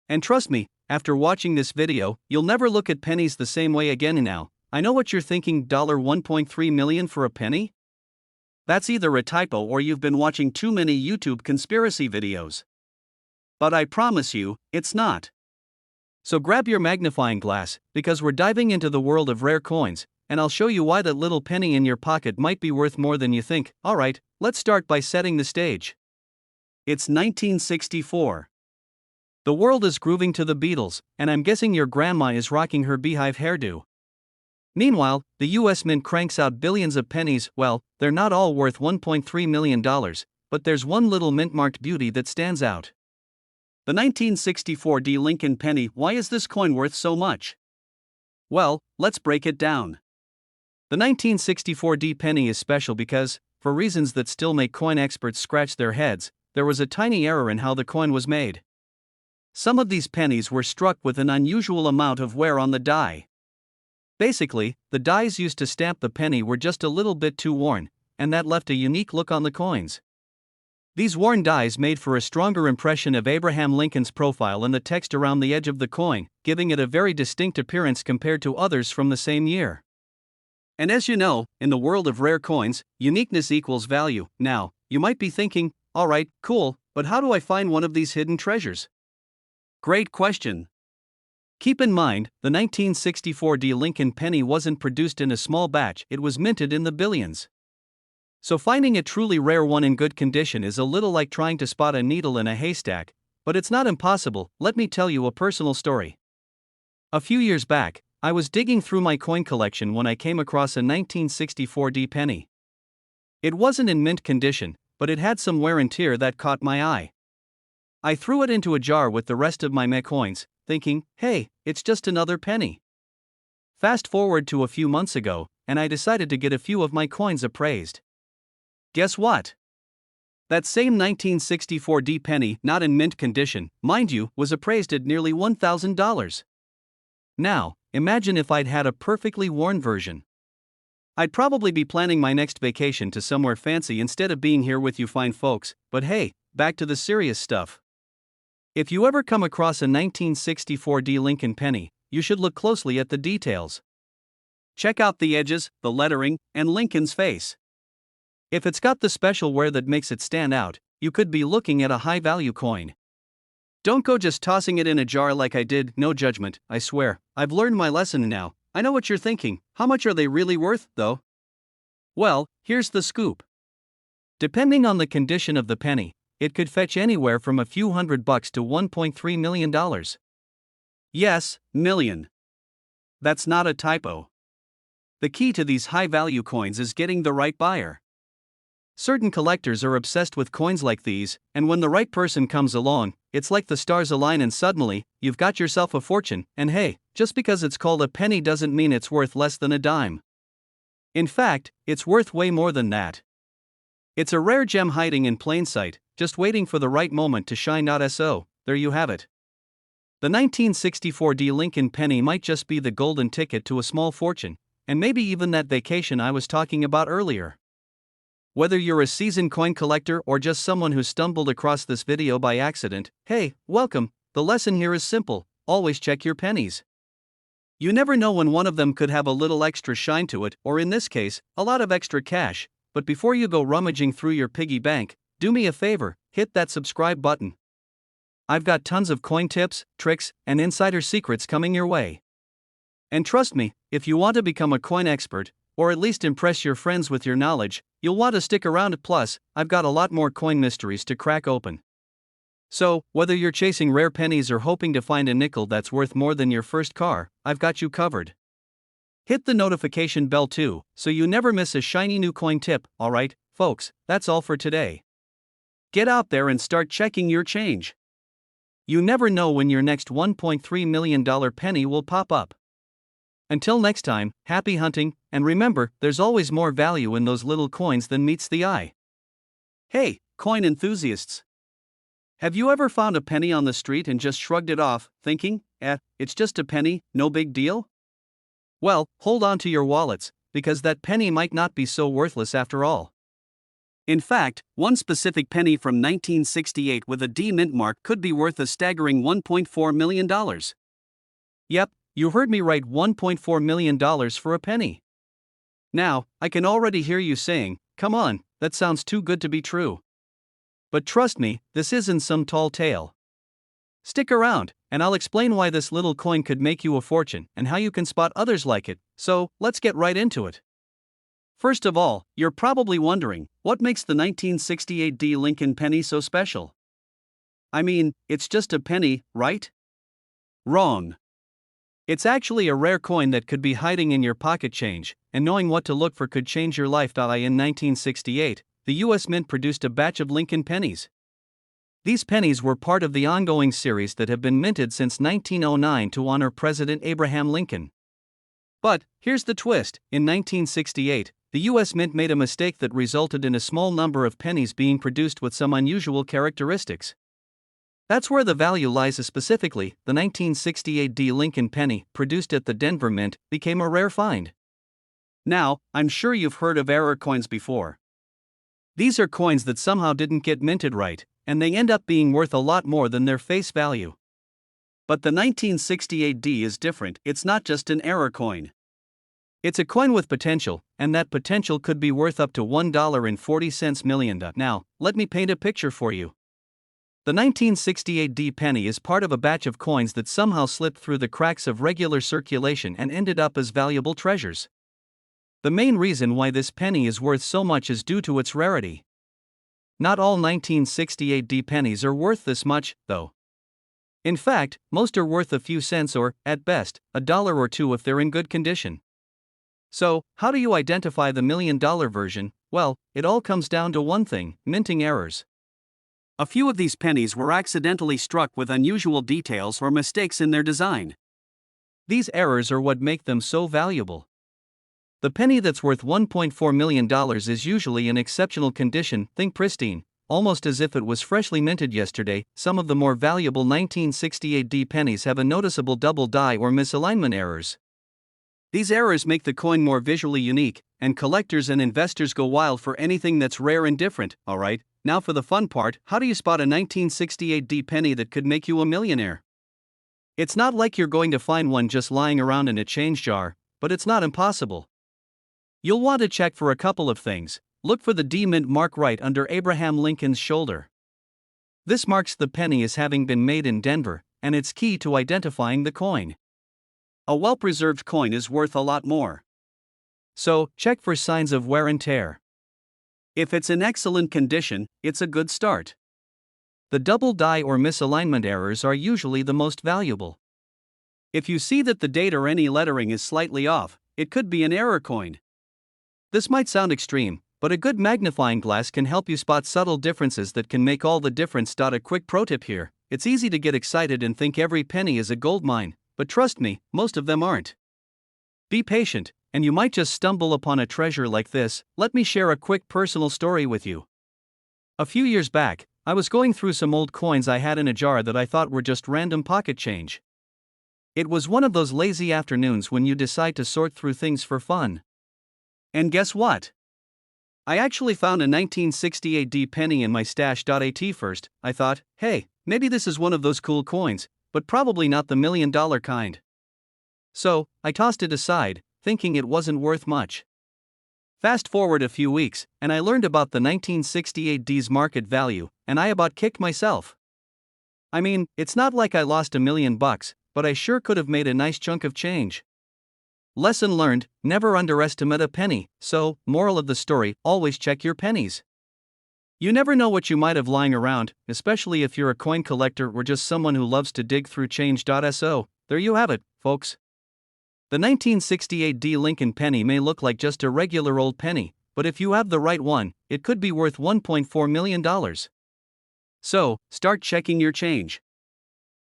And trust me, after watching this video, you'll never look at pennies the same way again now. I know what you're thinking, $1.3 million for a penny? That's either a typo or you've been watching too many YouTube conspiracy videos. But I promise you, it's not. So grab your magnifying glass, because we're diving into the world of rare coins, and I'll show you why that little penny in your pocket might be worth more than you think. Alright, let's start by setting the stage. It's 1964. The world is grooving to the Beatles, and I'm guessing your grandma is rocking her beehive hairdo. Meanwhile, the US Mint cranks out billions of pennies. Well, they're not all worth $1.3 million, but there's one little mint-marked beauty that stands out. The 1964 D Lincoln penny. Why is this coin worth so much? Well, let's break it down. The 1964 D penny is special because, for reasons that still make coin experts scratch their heads, there was a tiny error in how the coin was made. Some of these pennies were struck with an unusual amount of wear on the die. Basically, the dies used to stamp the penny were just a little bit too worn, and that left a unique look on the coins. These worn dies made for a stronger impression of Abraham Lincoln's profile and the text around the edge of the coin, giving it a very distinct appearance compared to others from the same year. And as you know, in the world of rare coins, uniqueness equals value. Now, you might be thinking, alright, cool, but how do I find one of these hidden treasures? Great question. Keep in mind, the 1964 D Lincoln penny wasn't produced in a small batch, it was minted in the billions. So finding a truly rare one in good condition is a little like trying to spot a needle in a haystack, but it's not impossible. Let me tell you a personal story. A few years back, I was digging through my coin collection when I came across a 1964 D penny. It wasn't in mint condition, but it had some wear and tear that caught my eye. I threw it into a jar with the rest of my coins, thinking, hey, it's just another penny. Fast forward to a few months ago, and I decided to get a few of my coins appraised. Guess what? That same 1964 D penny, not in mint condition, mind you, was appraised at nearly $1,000. Now, imagine if I'd had a perfectly worn version. I'd probably be planning my next vacation to somewhere fancy instead of being here with you fine folks, but hey, back to the serious stuff. If you ever come across a 1964 D Lincoln penny, you should look closely at the details. Check out the edges, the lettering, and Lincoln's face. If it's got the special wear that makes it stand out, you could be looking at a high-value coin. Don't go just tossing it in a jar like I did, no judgment, I swear. I've learned my lesson now. I know what you're thinking. How much are they really worth, though? Well, here's the scoop. Depending on the condition of the penny, it could fetch anywhere from a few $100 to $1.3 million. Yes, million. That's not a typo. The key to these high-value coins is getting the right buyer. Certain collectors are obsessed with coins like these, and when the right person comes along, it's like the stars align and suddenly, you've got yourself a fortune, and hey, just because it's called a penny doesn't mean it's worth less than a dime. In fact, it's worth way more than that. It's a rare gem hiding in plain sight, just waiting for the right moment to shine. So, there you have it. The 1964 D Lincoln penny might just be the golden ticket to a small fortune, and maybe even that vacation I was talking about earlier. Whether you're a seasoned coin collector or just someone who stumbled across this video by accident, hey, welcome. The lesson here is simple: always check your pennies. You never know when one of them could have a little extra shine to it, or in this case, a lot of extra cash. But before you go rummaging through your piggy bank, do me a favor, hit that subscribe button. I've got tons of coin tips, tricks, and insider secrets coming your way. And trust me, if you want to become a coin expert, or at least impress your friends with your knowledge, you'll want to stick around. Plus, I've got a lot more coin mysteries to crack open. So, whether you're chasing rare pennies or hoping to find a nickel that's worth more than your first car, I've got you covered. Hit the notification bell too, so you never miss a shiny new coin tip. Alright, folks, that's all for today. Get out there and start checking your change. You never know when your next $1.3 million penny will pop up. Until next time, happy hunting, and remember, there's always more value in those little coins than meets the eye. Hey, coin enthusiasts! Have you ever found a penny on the street and just shrugged it off, thinking, it's just a penny, no big deal? Well, hold on to your wallets, because that penny might not be so worthless after all. In fact, one specific penny from 1968 with a D mint mark could be worth a staggering $1.4 million. Yep, you heard me right, $1.4 million for a penny. Now, I can already hear you saying, come on, that sounds too good to be true. But trust me, this isn't some tall tale. Stick around, and I'll explain why this little coin could make you a fortune and how you can spot others like it. So, let's get right into it. First of all, you're probably wondering, what makes the 1968 D Lincoln penny so special? I mean, it's just a penny, right? Wrong. It's actually a rare coin that could be hiding in your pocket change, and knowing what to look for could change your life. In 1968, the U.S. Mint produced a batch of Lincoln pennies. These pennies were part of the ongoing series that have been minted since 1909 to honor President Abraham Lincoln. But, here's the twist: in 1968, the U.S. Mint made a mistake that resulted in a small number of pennies being produced with some unusual characteristics. That's where the value lies. Specifically, the 1968 D Lincoln penny, produced at the Denver Mint, became a rare find. Now, I'm sure you've heard of error coins before. These are coins that somehow didn't get minted right, and they end up being worth a lot more than their face value. But the 1968 D is different. It's not just an error coin. It's a coin with potential, and that potential could be worth up to $1.40 million. Now, let me paint a picture for you. The 1968 D penny is part of a batch of coins that somehow slipped through the cracks of regular circulation and ended up as valuable treasures. The main reason why this penny is worth so much is due to its rarity. Not all 1968 D pennies are worth this much, though. In fact, most are worth a few cents or, at best, $1 or $2 if they're in good condition. So, how do you identify the $1 million version? Well, it all comes down to one thing: minting errors. A few of these pennies were accidentally struck with unusual details or mistakes in their design. These errors are what make them so valuable. The penny that's worth $1.4 million is usually in exceptional condition, think pristine, almost as if it was freshly minted yesterday. Some of the more valuable 1968D pennies have a noticeable double die or misalignment errors. These errors make the coin more visually unique, and collectors and investors go wild for anything that's rare and different. Alright, now for the fun part: how do you spot a 1968D penny that could make you a millionaire? It's not like you're going to find one just lying around in a change jar, but it's not impossible. You'll want to check for a couple of things. Look for the D mint mark right under Abraham Lincoln's shoulder. This marks the penny as having been made in Denver, and it's key to identifying the coin. A well-preserved coin is worth a lot more. So, check for signs of wear and tear. If it's in excellent condition, it's a good start. The double die or misalignment errors are usually the most valuable. If you see that the date or any lettering is slightly off, it could be an error coin. This might sound extreme, but a good magnifying glass can help you spot subtle differences that can make all the difference. A quick pro tip here: it's easy to get excited and think every penny is a gold mine, but trust me, most of them aren't. Be patient, and you might just stumble upon a treasure like this. Let me share a quick personal story with you. A few years back, I was going through some old coins I had in a jar that I thought were just random pocket change. It was one of those lazy afternoons when you decide to sort through things for fun. And guess what? I actually found a 1968D penny in my stash. At first, I thought, hey, maybe this is one of those cool coins, but probably not the $1 million kind. So, I tossed it aside, thinking it wasn't worth much. Fast forward a few weeks, and I learned about the 1968D's market value, and I about kicked myself. I mean, it's not like I lost $1 million, but I sure could have made a nice chunk of change. Lesson learned: never underestimate a penny. So, moral of the story, always check your pennies. You never know what you might have lying around, especially if you're a coin collector or just someone who loves to dig through change. So, there you have it, folks. The 1968D Lincoln penny may look like just a regular old penny, but if you have the right one, it could be worth $1.4 million. So, start checking your change.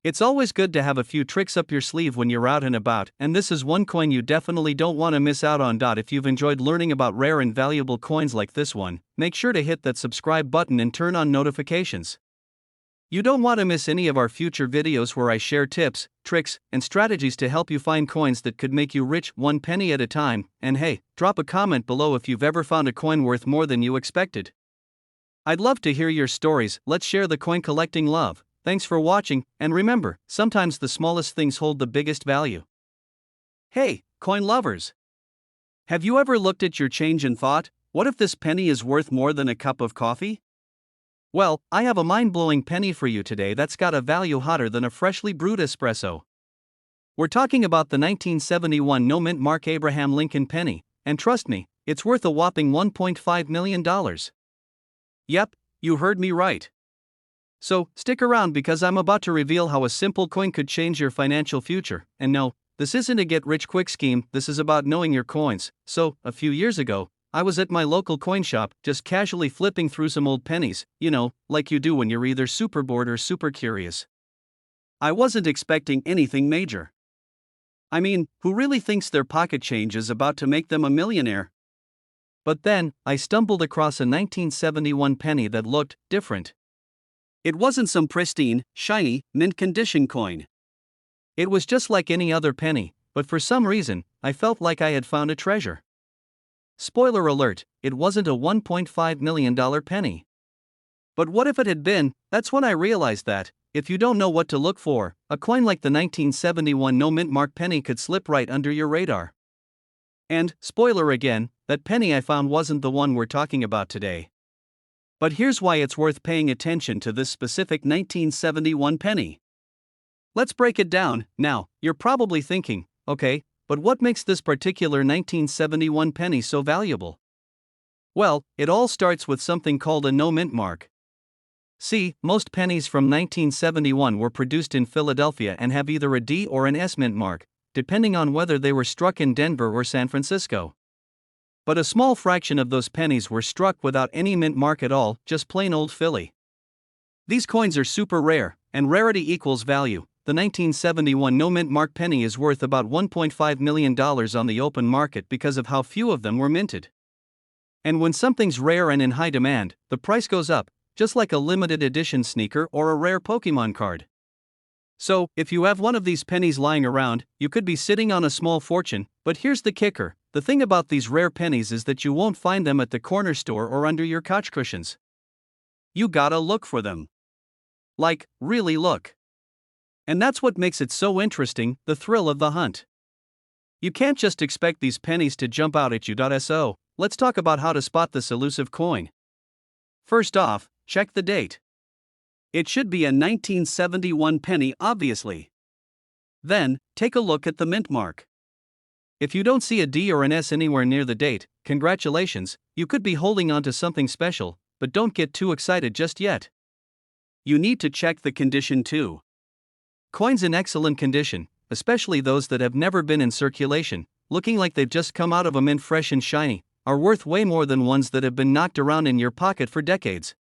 It's always good to have a few tricks up your sleeve when you're out and about, and this is one coin you definitely don't want to miss out on. If you've enjoyed learning about rare and valuable coins like this one, make sure to hit that subscribe button and turn on notifications. You don't want to miss any of our future videos where I share tips, tricks, and strategies to help you find coins that could make you rich, one penny at a time. And hey, drop a comment below if you've ever found a coin worth more than you expected. I'd love to hear your stories. Let's share the coin collecting love. Thanks for watching, and remember, sometimes the smallest things hold the biggest value. Hey, coin lovers! Have you ever looked at your change and thought, what if this penny is worth more than a cup of coffee? Well, I have a mind-blowing penny for you today that's got a value hotter than a freshly brewed espresso. We're talking about the 1971 no mint mark Abraham Lincoln penny, and trust me, it's worth a whopping $1.5 million. Yep, you heard me right. So, stick around because I'm about to reveal how a simple coin could change your financial future. And no, this isn't a get-rich-quick scheme, this is about knowing your coins. So, a few years ago, I was at my local coin shop, just casually flipping through some old pennies, like you do when you're either super bored or super curious. I wasn't expecting anything major. I mean, who really thinks their pocket change is about to make them a millionaire? But then, I stumbled across a 1971 penny that looked different. It wasn't some pristine, shiny, mint-condition coin. It was just like any other penny, but for some reason, I felt like I had found a treasure. Spoiler alert, it wasn't a $1.5 million penny. But what if it had been? That's when I realized that, if you don't know what to look for, a coin like the 1971 no mint mark penny could slip right under your radar. And, spoiler again, that penny I found wasn't the one we're talking about today. But here's why it's worth paying attention to this specific 1971 penny. Let's break it down. Now, you're probably thinking, okay, but what makes this particular 1971 penny so valuable? Well, it all starts with something called a no mint mark. See, most pennies from 1971 were produced in Philadelphia and have either a D or an S mint mark, depending on whether they were struck in Denver or San Francisco. But a small fraction of those pennies were struck without any mint mark at all, just plain old Philly. These coins are super rare, and rarity equals value, the 1971 no-mint mark penny is worth about $1.5 million on the open market because of how few of them were minted. And when something's rare and in high demand, the price goes up, just like a limited edition sneaker or a rare Pokemon card. So, if you have one of these pennies lying around, you could be sitting on a small fortune, but here's the kicker. The thing about these rare pennies is that you won't find them at the corner store or under your couch cushions. You gotta look for them. Like, really look. And that's what makes it so interesting, the thrill of the hunt. You can't just expect these pennies to jump out at you. So, let's talk about how to spot this elusive coin. First off, check the date. It should be a 1971 penny, obviously. Then, take a look at the mint mark. If you don't see a D or an S anywhere near the date, congratulations, you could be holding on to something special, but don't get too excited just yet. You need to check the condition too. Coins in excellent condition, especially those that have never been in circulation, looking like they've just come out of a mint fresh and shiny, are worth way more than ones that have been knocked around in your pocket for decades.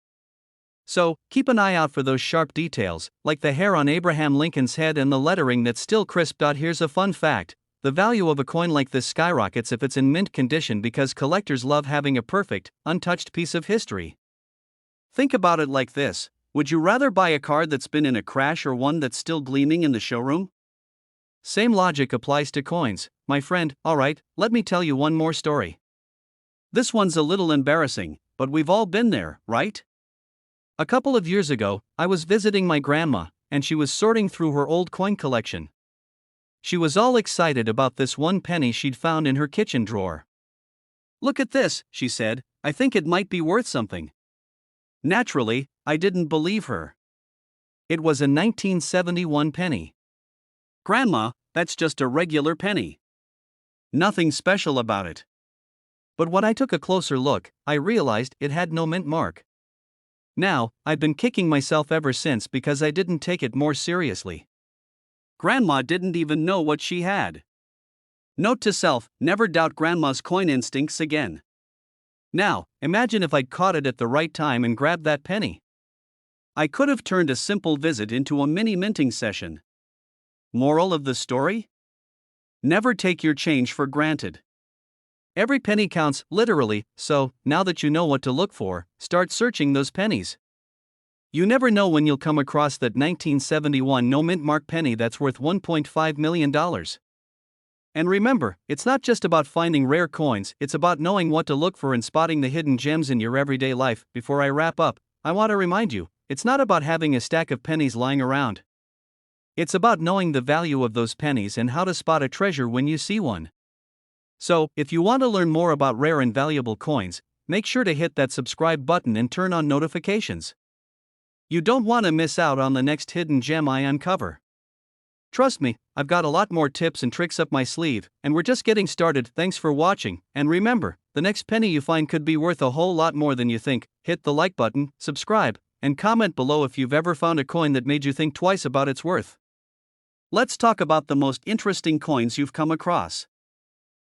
So, keep an eye out for those sharp details, like the hair on Abraham Lincoln's head and the lettering that's still crisp. Here's a fun fact: the value of a coin like this skyrockets if it's in mint condition because collectors love having a perfect, untouched piece of history. Think about it like this: would you rather buy a card that's been in a crash or one that's still gleaming in the showroom? Same logic applies to coins, my friend. Alright, let me tell you one more story. This one's a little embarrassing, but we've all been there, right? A couple of years ago, I was visiting my grandma, and she was sorting through her old coin collection. She was all excited about this one penny she'd found in her kitchen drawer. "Look at this," she said, "I think it might be worth something." Naturally, I didn't believe her. It was a 1971 penny. "Grandma, that's just a regular penny. Nothing special about it." But when I took a closer look, I realized it had no mint mark. Now, I've been kicking myself ever since because I didn't take it more seriously. Grandma didn't even know what she had. Note to self: never doubt Grandma's coin instincts again. Now, imagine if I'd caught it at the right time and grabbed that penny. I could have turned a simple visit into a mini minting session. Moral of the story? Never take your change for granted. Every penny counts, literally, so, now that you know what to look for, start searching those pennies. You never know when you'll come across that 1971 no-mint mark penny that's worth $1.5 million. And remember, it's not just about finding rare coins, it's about knowing what to look for and spotting the hidden gems in your everyday life. Before I wrap up, I want to remind you, it's not about having a stack of pennies lying around. It's about knowing the value of those pennies and how to spot a treasure when you see one. So, if you want to learn more about rare and valuable coins, make sure to hit that subscribe button and turn on notifications. You don't want to miss out on the next hidden gem I uncover. Trust me, I've got a lot more tips and tricks up my sleeve, and we're just getting started. Thanks for watching, and remember, the next penny you find could be worth a whole lot more than you think. Hit the like button, subscribe, and comment below if you've ever found a coin that made you think twice about its worth. Let's talk about the most interesting coins you've come across.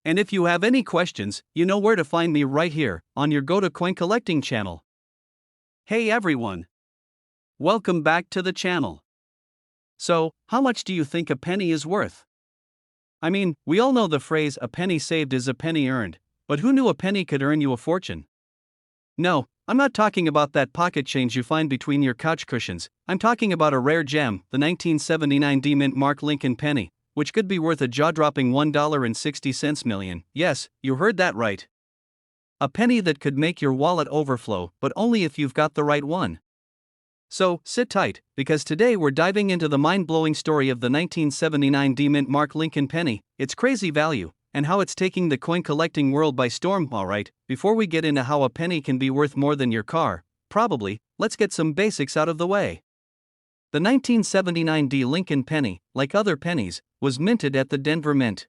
And if you have any questions, you know where to find me right here, on your Go to Coin Collecting channel. Hey everyone! Welcome back to the channel. So, how much do you think a penny is worth? I mean, we all know the phrase "a penny saved is a penny earned," but who knew a penny could earn you a fortune? No, I'm not talking about that pocket change you find between your couch cushions. I'm talking about a rare gem, the 1979 D-Mint Mark Lincoln penny, which could be worth a jaw-dropping $1.60 million. Yes, you heard that right. A penny that could make your wallet overflow, but only if you've got the right one. So, sit tight, because today we're diving into the mind-blowing story of the 1979 D-Mint Mark Lincoln penny, its crazy value, and how it's taking the coin collecting world by storm. Alright, before we get into how a penny can be worth more than your car, probably, let's get some basics out of the way. The 1979 D Lincoln penny, like other pennies, was minted at the Denver Mint.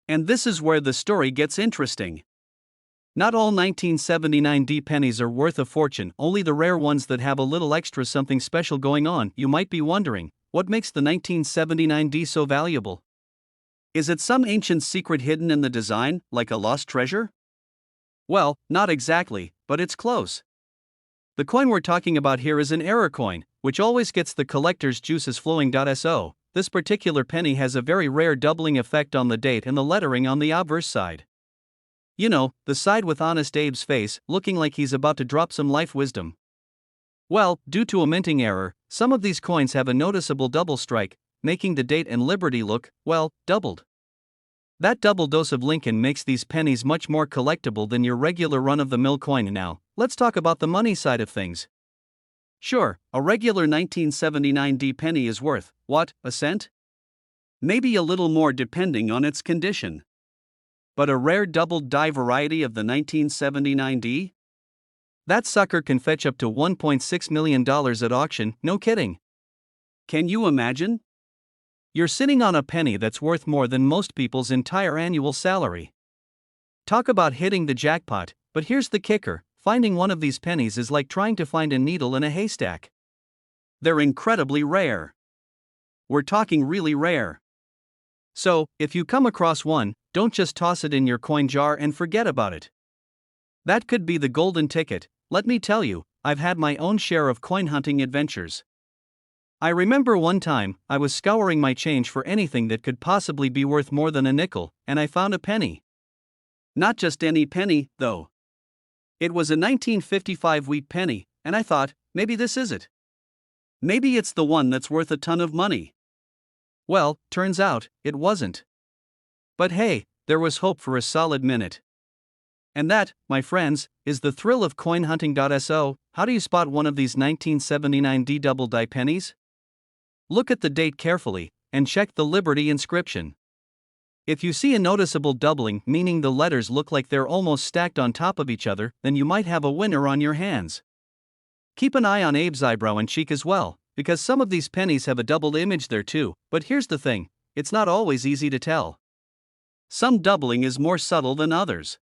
And this is where the story gets interesting. Not all 1979 D pennies are worth a fortune, only the rare ones that have a little extra something special going on. You might be wondering, what makes the 1979 D so valuable? Is it some ancient secret hidden in the design, like a lost treasure? Well, not exactly, but it's close. The coin we're talking about here is an error coin, which always gets the collector's juices flowing. So, this particular penny has a very rare doubling effect on the date and the lettering on the obverse side. You know, the side with Honest Abe's face, looking like he's about to drop some life wisdom. Well, due to a minting error, some of these coins have a noticeable double strike, making the date and Liberty look, well, doubled. That double dose of Lincoln makes these pennies much more collectible than your regular run-of-the-mill coin. Now, let's talk about the money side of things. Sure, a regular 1979D penny is worth, what, a cent? Maybe a little more depending on its condition. But a rare doubled die variety of the 1979D? That sucker can fetch up to $1.6 million at auction, no kidding. Can you imagine? You're sitting on a penny that's worth more than most people's entire annual salary. Talk about hitting the jackpot, but here's the kicker: finding one of these pennies is like trying to find a needle in a haystack. They're incredibly rare. We're talking really rare. So, if you come across one, don't just toss it in your coin jar and forget about it. That could be the golden ticket. Let me tell you, I've had my own share of coin hunting adventures. I remember one time, I was scouring my change for anything that could possibly be worth more than a nickel, and I found a penny. Not just any penny, though. It was a 1955 wheat penny, and I thought, maybe this is it. Maybe it's the one that's worth a ton of money. Well, turns out, it wasn't. But hey, there was hope for a solid minute. And that, my friends, is the thrill of coin hunting. So, how do you spot one of these 1979D double die pennies? Look at the date carefully, and check the Liberty inscription. If you see a noticeable doubling, meaning the letters look like they're almost stacked on top of each other, then you might have a winner on your hands. Keep an eye on Abe's eyebrow and cheek as well, because some of these pennies have a doubled image there too. But here's the thing, it's not always easy to tell. Some doubling is more subtle than others.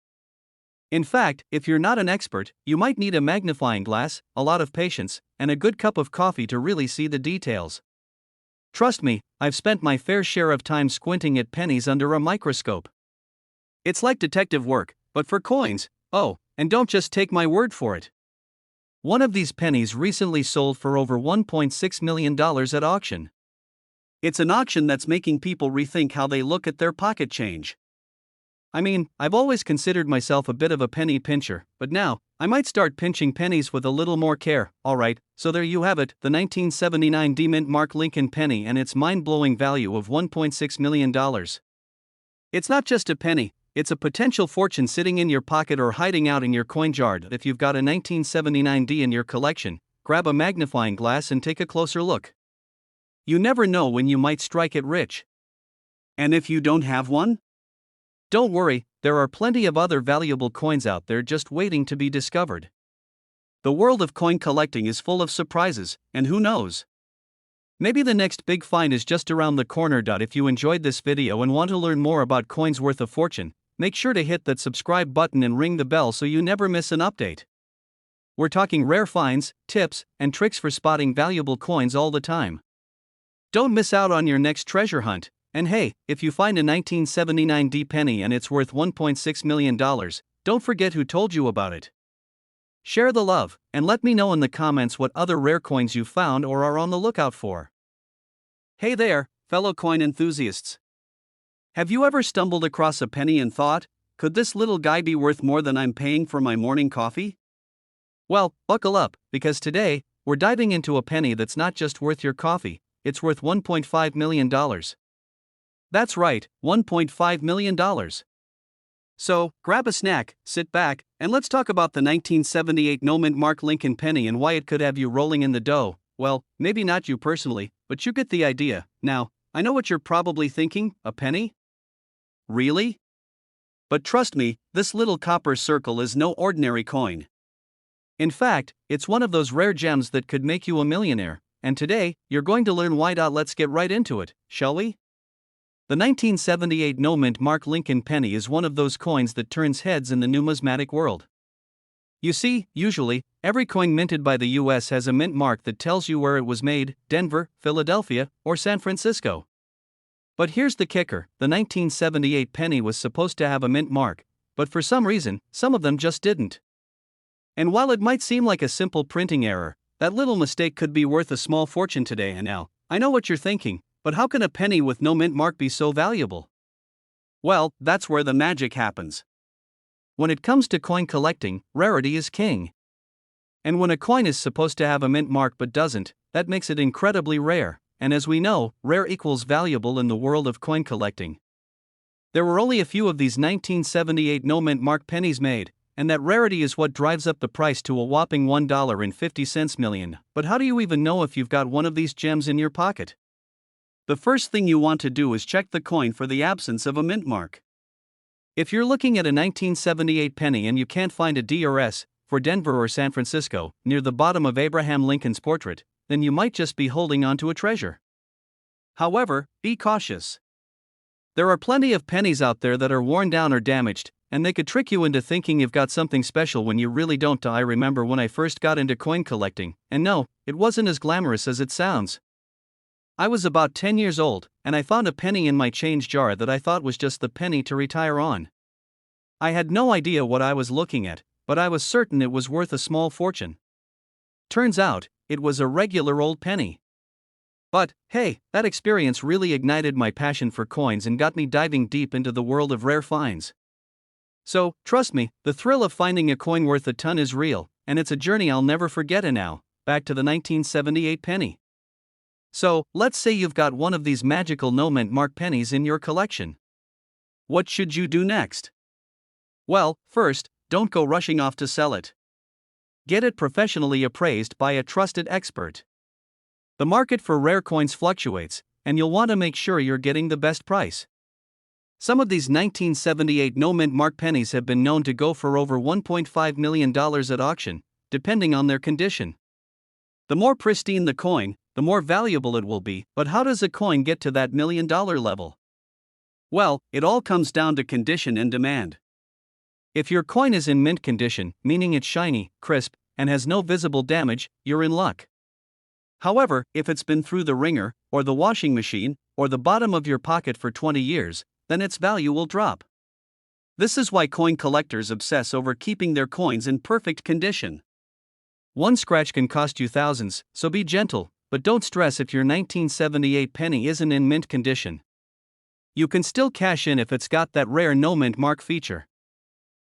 In fact, if you're not an expert, you might need a magnifying glass, a lot of patience, and a good cup of coffee to really see the details. Trust me, I've spent my fair share of time squinting at pennies under a microscope. It's like detective work, but for coins. Oh, and don't just take my word for it. One of these pennies recently sold for over $1.6 million at auction. It's an auction that's making people rethink how they look at their pocket change. I mean, I've always considered myself a bit of a penny pincher, but now, I might start pinching pennies with a little more care. Alright, so there you have it, the 1979D Mint Mark Lincoln penny and its mind-blowing value of $1.6 million. It's not just a penny, it's a potential fortune sitting in your pocket or hiding out in your coin jar. If you've got a 1979D in your collection, grab a magnifying glass and take a closer look. You never know when you might strike it rich. And if you don't have one? Don't worry, there are plenty of other valuable coins out there just waiting to be discovered. The world of coin collecting is full of surprises, and who knows? Maybe the next big find is just around the corner. If you enjoyed this video and want to learn more about coins worth a fortune, make sure to hit that subscribe button and ring the bell so you never miss an update. We're talking rare finds, tips, and tricks for spotting valuable coins all the time. Don't miss out on your next treasure hunt. And hey, if you find a 1979D penny and it's worth $1.6 million, don't forget who told you about it. Share the love, and let me know in the comments what other rare coins you found or are on the lookout for. Hey there, fellow coin enthusiasts. Have you ever stumbled across a penny and thought, could this little guy be worth more than I'm paying for my morning coffee? Well, buckle up, because today, we're diving into a penny that's not just worth your coffee, it's worth $1.5 million. That's right, $1.5 million. So, grab a snack, sit back, and let's talk about the 1978 No Mint Mark Lincoln penny and why it could have you rolling in the dough. Well, maybe not you personally, but you get the idea. Now, I know what you're probably thinking, a penny? Really? But trust me, this little copper circle is no ordinary coin. In fact, it's one of those rare gems that could make you a millionaire, and today, you're going to learn why. Let's get right into it, shall we? The 1978 No Mint Mark Lincoln penny is one of those coins that turns heads in the numismatic world. You see, usually, every coin minted by the US has a mint mark that tells you where it was made: Denver, Philadelphia, or San Francisco. But here's the kicker: the 1978 penny was supposed to have a mint mark, but for some reason, some of them just didn't. And while it might seem like a simple printing error, that little mistake could be worth a small fortune today. And now, I know what you're thinking, but how can a penny with no mint mark be so valuable? Well, that's where the magic happens. When it comes to coin collecting, rarity is king. And when a coin is supposed to have a mint mark but doesn't, that makes it incredibly rare, and as we know, rare equals valuable in the world of coin collecting. There were only a few of these 1978 no mint mark pennies made, and that rarity is what drives up the price to a whopping $1.50 million. But how do you even know if you've got one of these gems in your pocket? The first thing you want to do is check the coin for the absence of a mint mark. If you're looking at a 1978 penny and you can't find a DRS for Denver or San Francisco near the bottom of Abraham Lincoln's portrait, then you might just be holding on to a treasure. However, be cautious. There are plenty of pennies out there that are worn down or damaged, and they could trick you into thinking you've got something special when you really don't. I remember when I first got into coin collecting, and no, it wasn't as glamorous as it sounds. I was about 10 years old, and I found a penny in my change jar that I thought was just the penny to retire on. I had no idea what I was looking at, but I was certain it was worth a small fortune. Turns out, it was a regular old penny. But, hey, that experience really ignited my passion for coins and got me diving deep into the world of rare finds. So, trust me, the thrill of finding a coin worth a ton is real, and it's a journey I'll never forget. And now, back to the 1978 penny. So, let's say you've got one of these magical no mint mark pennies in your collection. What should you do next? Well, first, don't go rushing off to sell it. Get it professionally appraised by a trusted expert. The market for rare coins fluctuates, and you'll want to make sure you're getting the best price. Some of these 1978 no mint mark pennies have been known to go for over $1.5 million at auction, depending on their condition. The more pristine the coin, the more valuable it will be. But how does a coin get to that $1 million level? Well, it all comes down to condition and demand. If your coin is in mint condition, meaning it's shiny, crisp, and has no visible damage, you're in luck. However, if it's been through the wringer, or the washing machine, or the bottom of your pocket for 20 years, then its value will drop. This is why coin collectors obsess over keeping their coins in perfect condition. One scratch can cost you thousands, so be gentle, but don't stress if your 1978 penny isn't in mint condition. You can still cash in if it's got that rare no mint mark feature.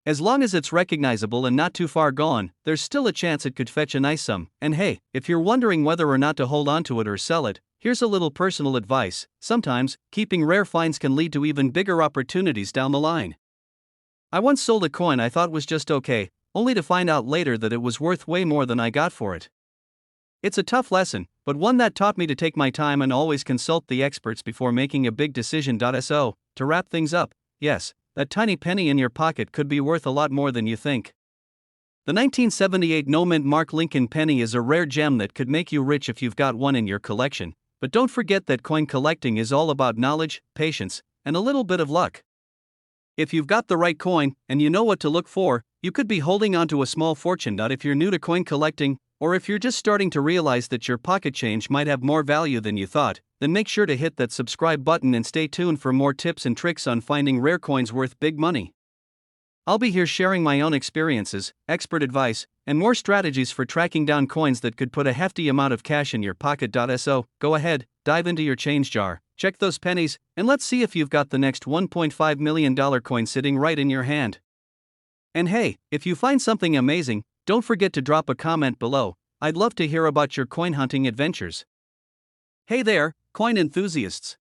As long as it's recognizable and not too far gone, there's still a chance it could fetch a nice sum. And hey, if you're wondering whether or not to hold on to it or sell it, here's a little personal advice. Sometimes, keeping rare finds can lead to even bigger opportunities down the line. I once sold a coin I thought was just okay, only to find out later that it was worth way more than I got for it. It's a tough lesson, but one that taught me to take my time and always consult the experts before making a big decision. So, to wrap things up, yes, that tiny penny in your pocket could be worth a lot more than you think. The 1978 no mint mark Lincoln penny is a rare gem that could make you rich if you've got one in your collection, but don't forget that coin collecting is all about knowledge, patience, and a little bit of luck. If you've got the right coin, and you know what to look for, you could be holding on to a small fortune. If you're new to coin collecting, or if you're just starting to realize that your pocket change might have more value than you thought, then make sure to hit that subscribe button and stay tuned for more tips and tricks on finding rare coins worth big money. I'll be here sharing my own experiences, expert advice, and more strategies for tracking down coins that could put a hefty amount of cash in your pocket. So, go ahead, dive into your change jar, check those pennies, and let's see if you've got the next $1.5 million coin sitting right in your hand. And hey, if you find something amazing, don't forget to drop a comment below. I'd love to hear about your coin hunting adventures. Hey there, coin enthusiasts.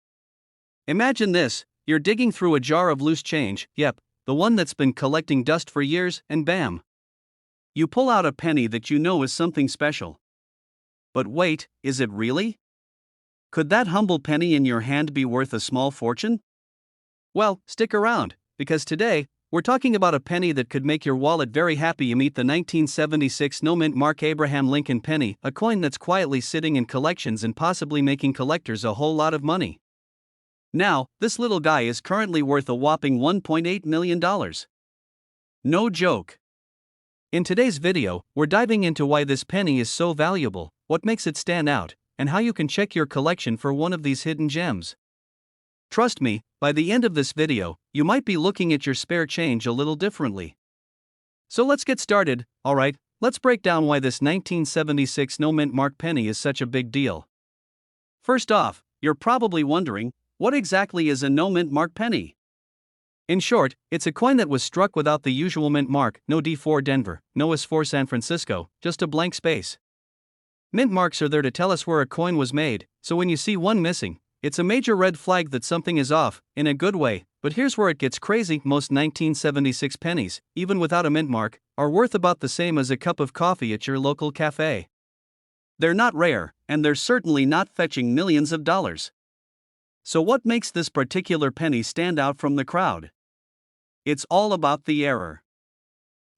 Imagine this, you're digging through a jar of loose change, yep, the one that's been collecting dust for years, and bam! You pull out a penny that you know is something special. But wait, is it really? Could that humble penny in your hand be worth a small fortune? Well, stick around, because today, we're talking about a penny that could make your wallet very happy. You meet the 1976 no mint mark Abraham Lincoln penny, a coin that's quietly sitting in collections and possibly making collectors a whole lot of money. Now, this little guy is currently worth a whopping $1.8 million. No joke. In today's video, we're diving into why this penny is so valuable, what makes it stand out, and how you can check your collection for one of these hidden gems. Trust me, by the end of this video, you might be looking at your spare change a little differently. So let's get started. Alright, let's break down why this 1976 no mint mark penny is such a big deal. First off, you're probably wondering, what exactly is a no mint mark penny? In short, it's a coin that was struck without the usual mint mark, no D for Denver, no S for San Francisco, just a blank space. Mint marks are there to tell us where a coin was made, so when you see one missing, it's a major red flag that something is off, in a good way. But here's where it gets crazy: most 1976 pennies, even without a mint mark, are worth about the same as a cup of coffee at your local cafe. They're not rare, and they're certainly not fetching millions of dollars. So what makes this particular penny stand out from the crowd? It's all about the error.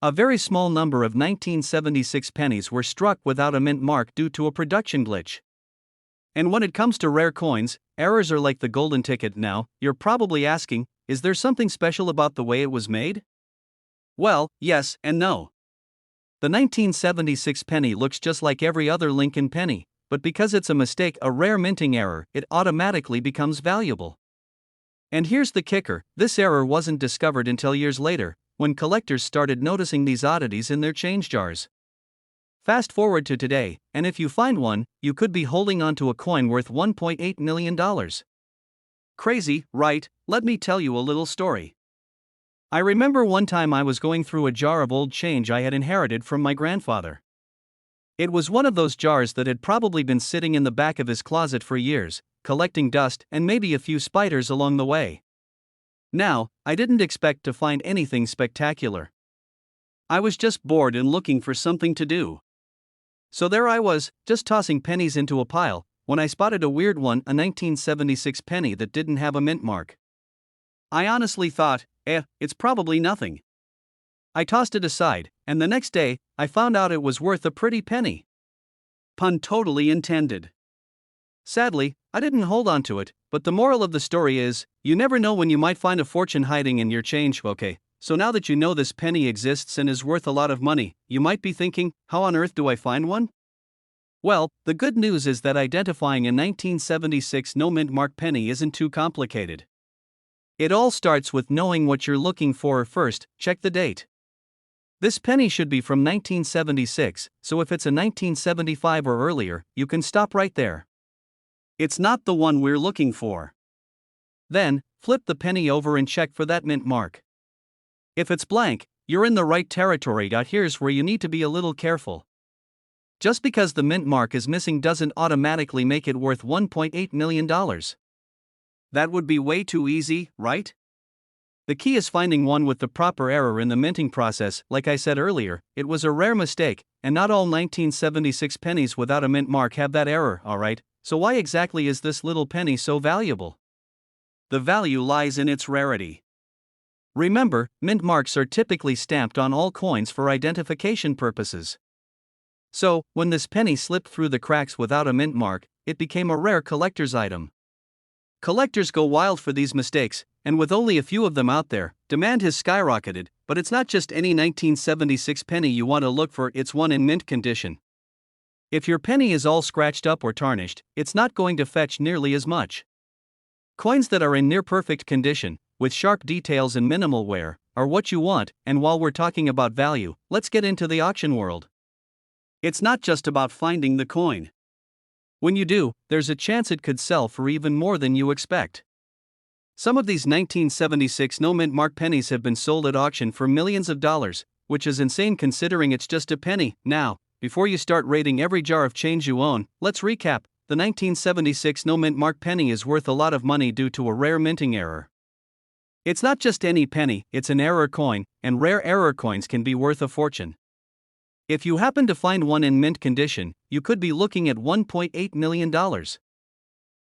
A very small number of 1976 pennies were struck without a mint mark due to a production glitch. And when it comes to rare coins, errors are like the golden ticket. Now, you're probably asking, is there something special about the way it was made? Well, yes and no. The 1976 penny looks just like every other Lincoln penny, but because it's a mistake, a rare minting error, it automatically becomes valuable. And here's the kicker: this error wasn't discovered until years later, when collectors started noticing these oddities in their change jars. Fast forward to today, and if you find one, you could be holding onto a coin worth $1.8 million. Crazy, right? Let me tell you a little story. I remember one time I was going through a jar of old change I had inherited from my grandfather. It was one of those jars that had probably been sitting in the back of his closet for years, collecting dust and maybe a few spiders along the way. Now, I didn't expect to find anything spectacular. I was just bored and looking for something to do. So there I was, just tossing pennies into a pile, when I spotted a weird one, a 1976 penny that didn't have a mint mark. I honestly thought, it's probably nothing. I tossed it aside, and the next day, I found out it was worth a pretty penny. Pun totally intended. Sadly, I didn't hold on to it, but the moral of the story is, you never know when you might find a fortune hiding in your change. Okay, so now that you know this penny exists and is worth a lot of money, you might be thinking, how on earth do I find one? Well, the good news is that identifying a 1976 no mint mark penny isn't too complicated. It all starts with knowing what you're looking for. First, check the date. This penny should be from 1976, so if it's a 1975 or earlier, you can stop right there. It's not the one we're looking for. Then, flip the penny over and check for that mint mark. If it's blank, you're in the right territory. Here's where you need to be a little careful. Just because the mint mark is missing doesn't automatically make it worth $1.8 million. That would be way too easy, right? The key is finding one with the proper error in the minting process. Like I said earlier, it was a rare mistake, and not all 1976 pennies without a mint mark have that error, alright? So why exactly is this little penny so valuable? The value lies in its rarity. Remember, mint marks are typically stamped on all coins for identification purposes. So, when this penny slipped through the cracks without a mint mark, it became a rare collector's item. Collectors go wild for these mistakes, and with only a few of them out there, demand has skyrocketed. But it's not just any 1976 penny you want to look for, it's one in mint condition. If your penny is all scratched up or tarnished, it's not going to fetch nearly as much. Coins that are in near perfect condition, with sharp details and minimal wear, are what you want. And while we're talking about value, let's get into the auction world. It's not just about finding the coin. When you do, there's a chance it could sell for even more than you expect. Some of these 1976 no mint mark pennies have been sold at auction for millions of dollars, which is insane considering it's just a penny. Now, before you start rating every jar of change you own, let's recap. The 1976 no mint mark penny is worth a lot of money due to a rare minting error. It's not just any penny, it's an error coin, and rare error coins can be worth a fortune. If you happen to find one in mint condition, you could be looking at $1.8 million.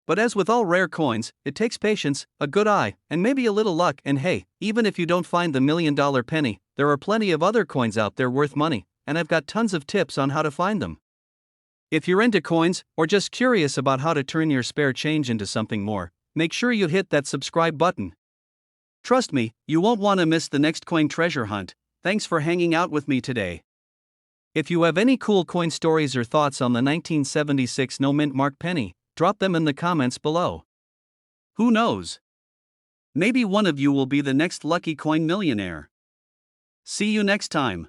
But as with all rare coins, it takes patience, a good eye, and maybe a little luck. And hey, even if you don't find the $1 million penny, there are plenty of other coins out there worth money, and I've got tons of tips on how to find them. If you're into coins, or just curious about how to turn your spare change into something more, make sure you hit that subscribe button. Trust me, you won't want to miss the next coin treasure hunt. Thanks for hanging out with me today. If you have any cool coin stories or thoughts on the 1976 no mint mark penny, drop them in the comments below. Who knows? Maybe one of you will be the next lucky coin millionaire. See you next time.